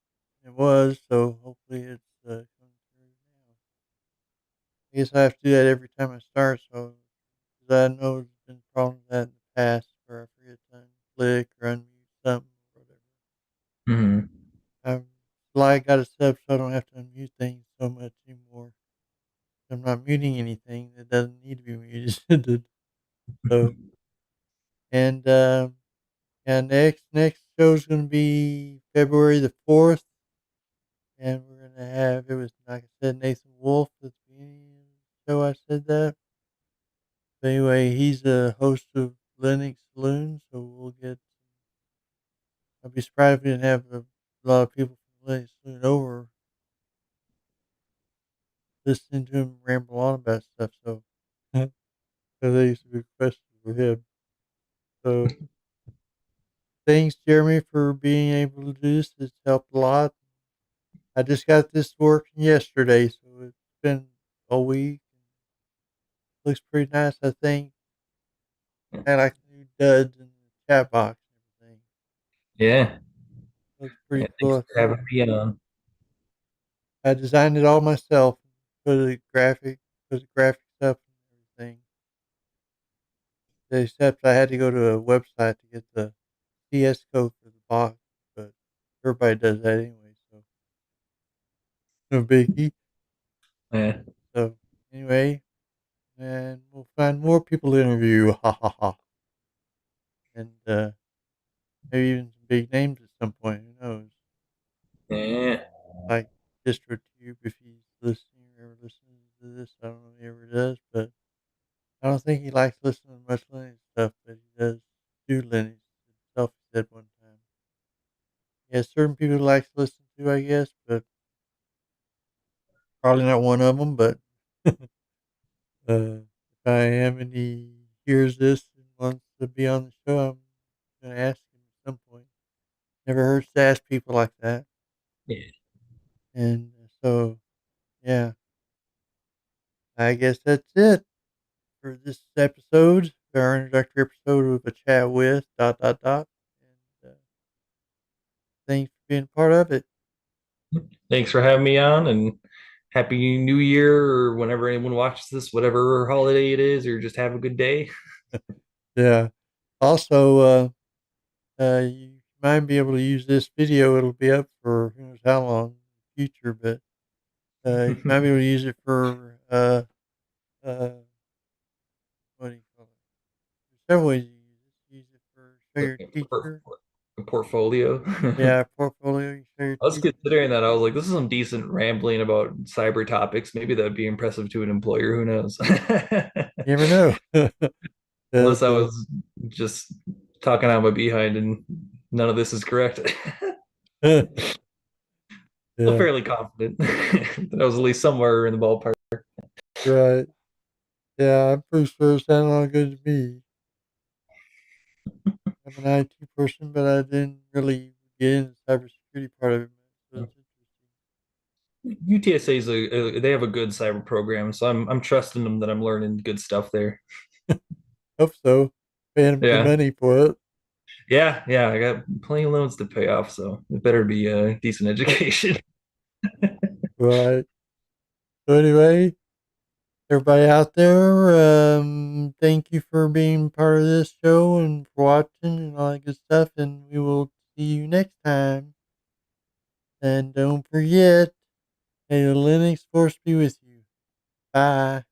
It was. So hopefully it's coming through now. I guess I have to do that every time I start. So 'cause I know there's been problems with that in the past where I forget to click or unmute something or whatever. Hmm. I'm glad I got it set up so I don't have to unmute things so much anymore. I'm not muting anything that doesn't need to be muted. So and yeah, next show is going to be February the 4th, and we're going to have it was like I said Nathan Wolf at the beginning of the show. I said that. But anyway, he's a host of Linux Saloon, so we'll get. I'd be surprised if we didn't have a lot of people from Linux Saloon over listening to him ramble on about stuff. So, so they used to be questions for him. So, thanks, Jeremy, for being able to do this. It's helped a lot. I just got this working yesterday, so it's been a week. Looks pretty nice, I think. I like the new duds in the chat box and everything. Yeah. Looks Yeah, pretty cool, thanks I for think. having me on. I designed it all myself. Put the graphics up and everything. Except I had to go to a website to get the CS code for the box, but everybody does that anyway, so no biggie. Yeah. So anyway, and we'll find more people to interview. Ha ha ha. And maybe even some big names at some point. Who knows? Yeah. Like DistroTube, if he's listening or ever listens to this. I don't know if he ever does, but I don't think he likes listening to much Linux stuff, but he does do Linux himself, he said one time. Yeah, certain people he likes to listen to, I guess, but probably not one of them. But if I am and he hears this and wants to be on the show, I'm going to ask him at some point. Never hurts to ask people like that. Yeah. And so, yeah, I guess that's it for this episode, our introductory episode of a chat with dot dot dot. And thanks for being part of it. Thanks for having me on and happy new year or whenever anyone watches this, whatever holiday it is, or just have a good day. Yeah. Also, you might be able to use this video. It'll be up for who knows how long in the future, but you might be able to use it for uh, what do you call it? There's several ways you use it. Use it for show Like your teacher. a portfolio. Yeah, portfolio. You show your I was teacher. considering that. I was like, this is some decent rambling about cyber topics. Maybe that'd be impressive to an employer. Who knows? You never know. Unless But I was just talking out my behind and none of this is correct. Still yeah, fairly confident that I was at least somewhere in the ballpark. right. Yeah, I'm pretty sure it sounded all good to me. I'm an IT person, but I didn't really get into the cybersecurity part of it. So it's UTSA is they have a good cyber program, so I'm trusting them that I'm learning good stuff there. interesting. Hope so. Paying them good Yeah, money for it. yeah. I got plenty of loans to pay off, so it better be a decent education. Right. So anyway, everybody out there, thank you for being part of this show and for watching and all that good stuff. And we will see see you next time. And don't forget, may the Linux force be with you. Bye.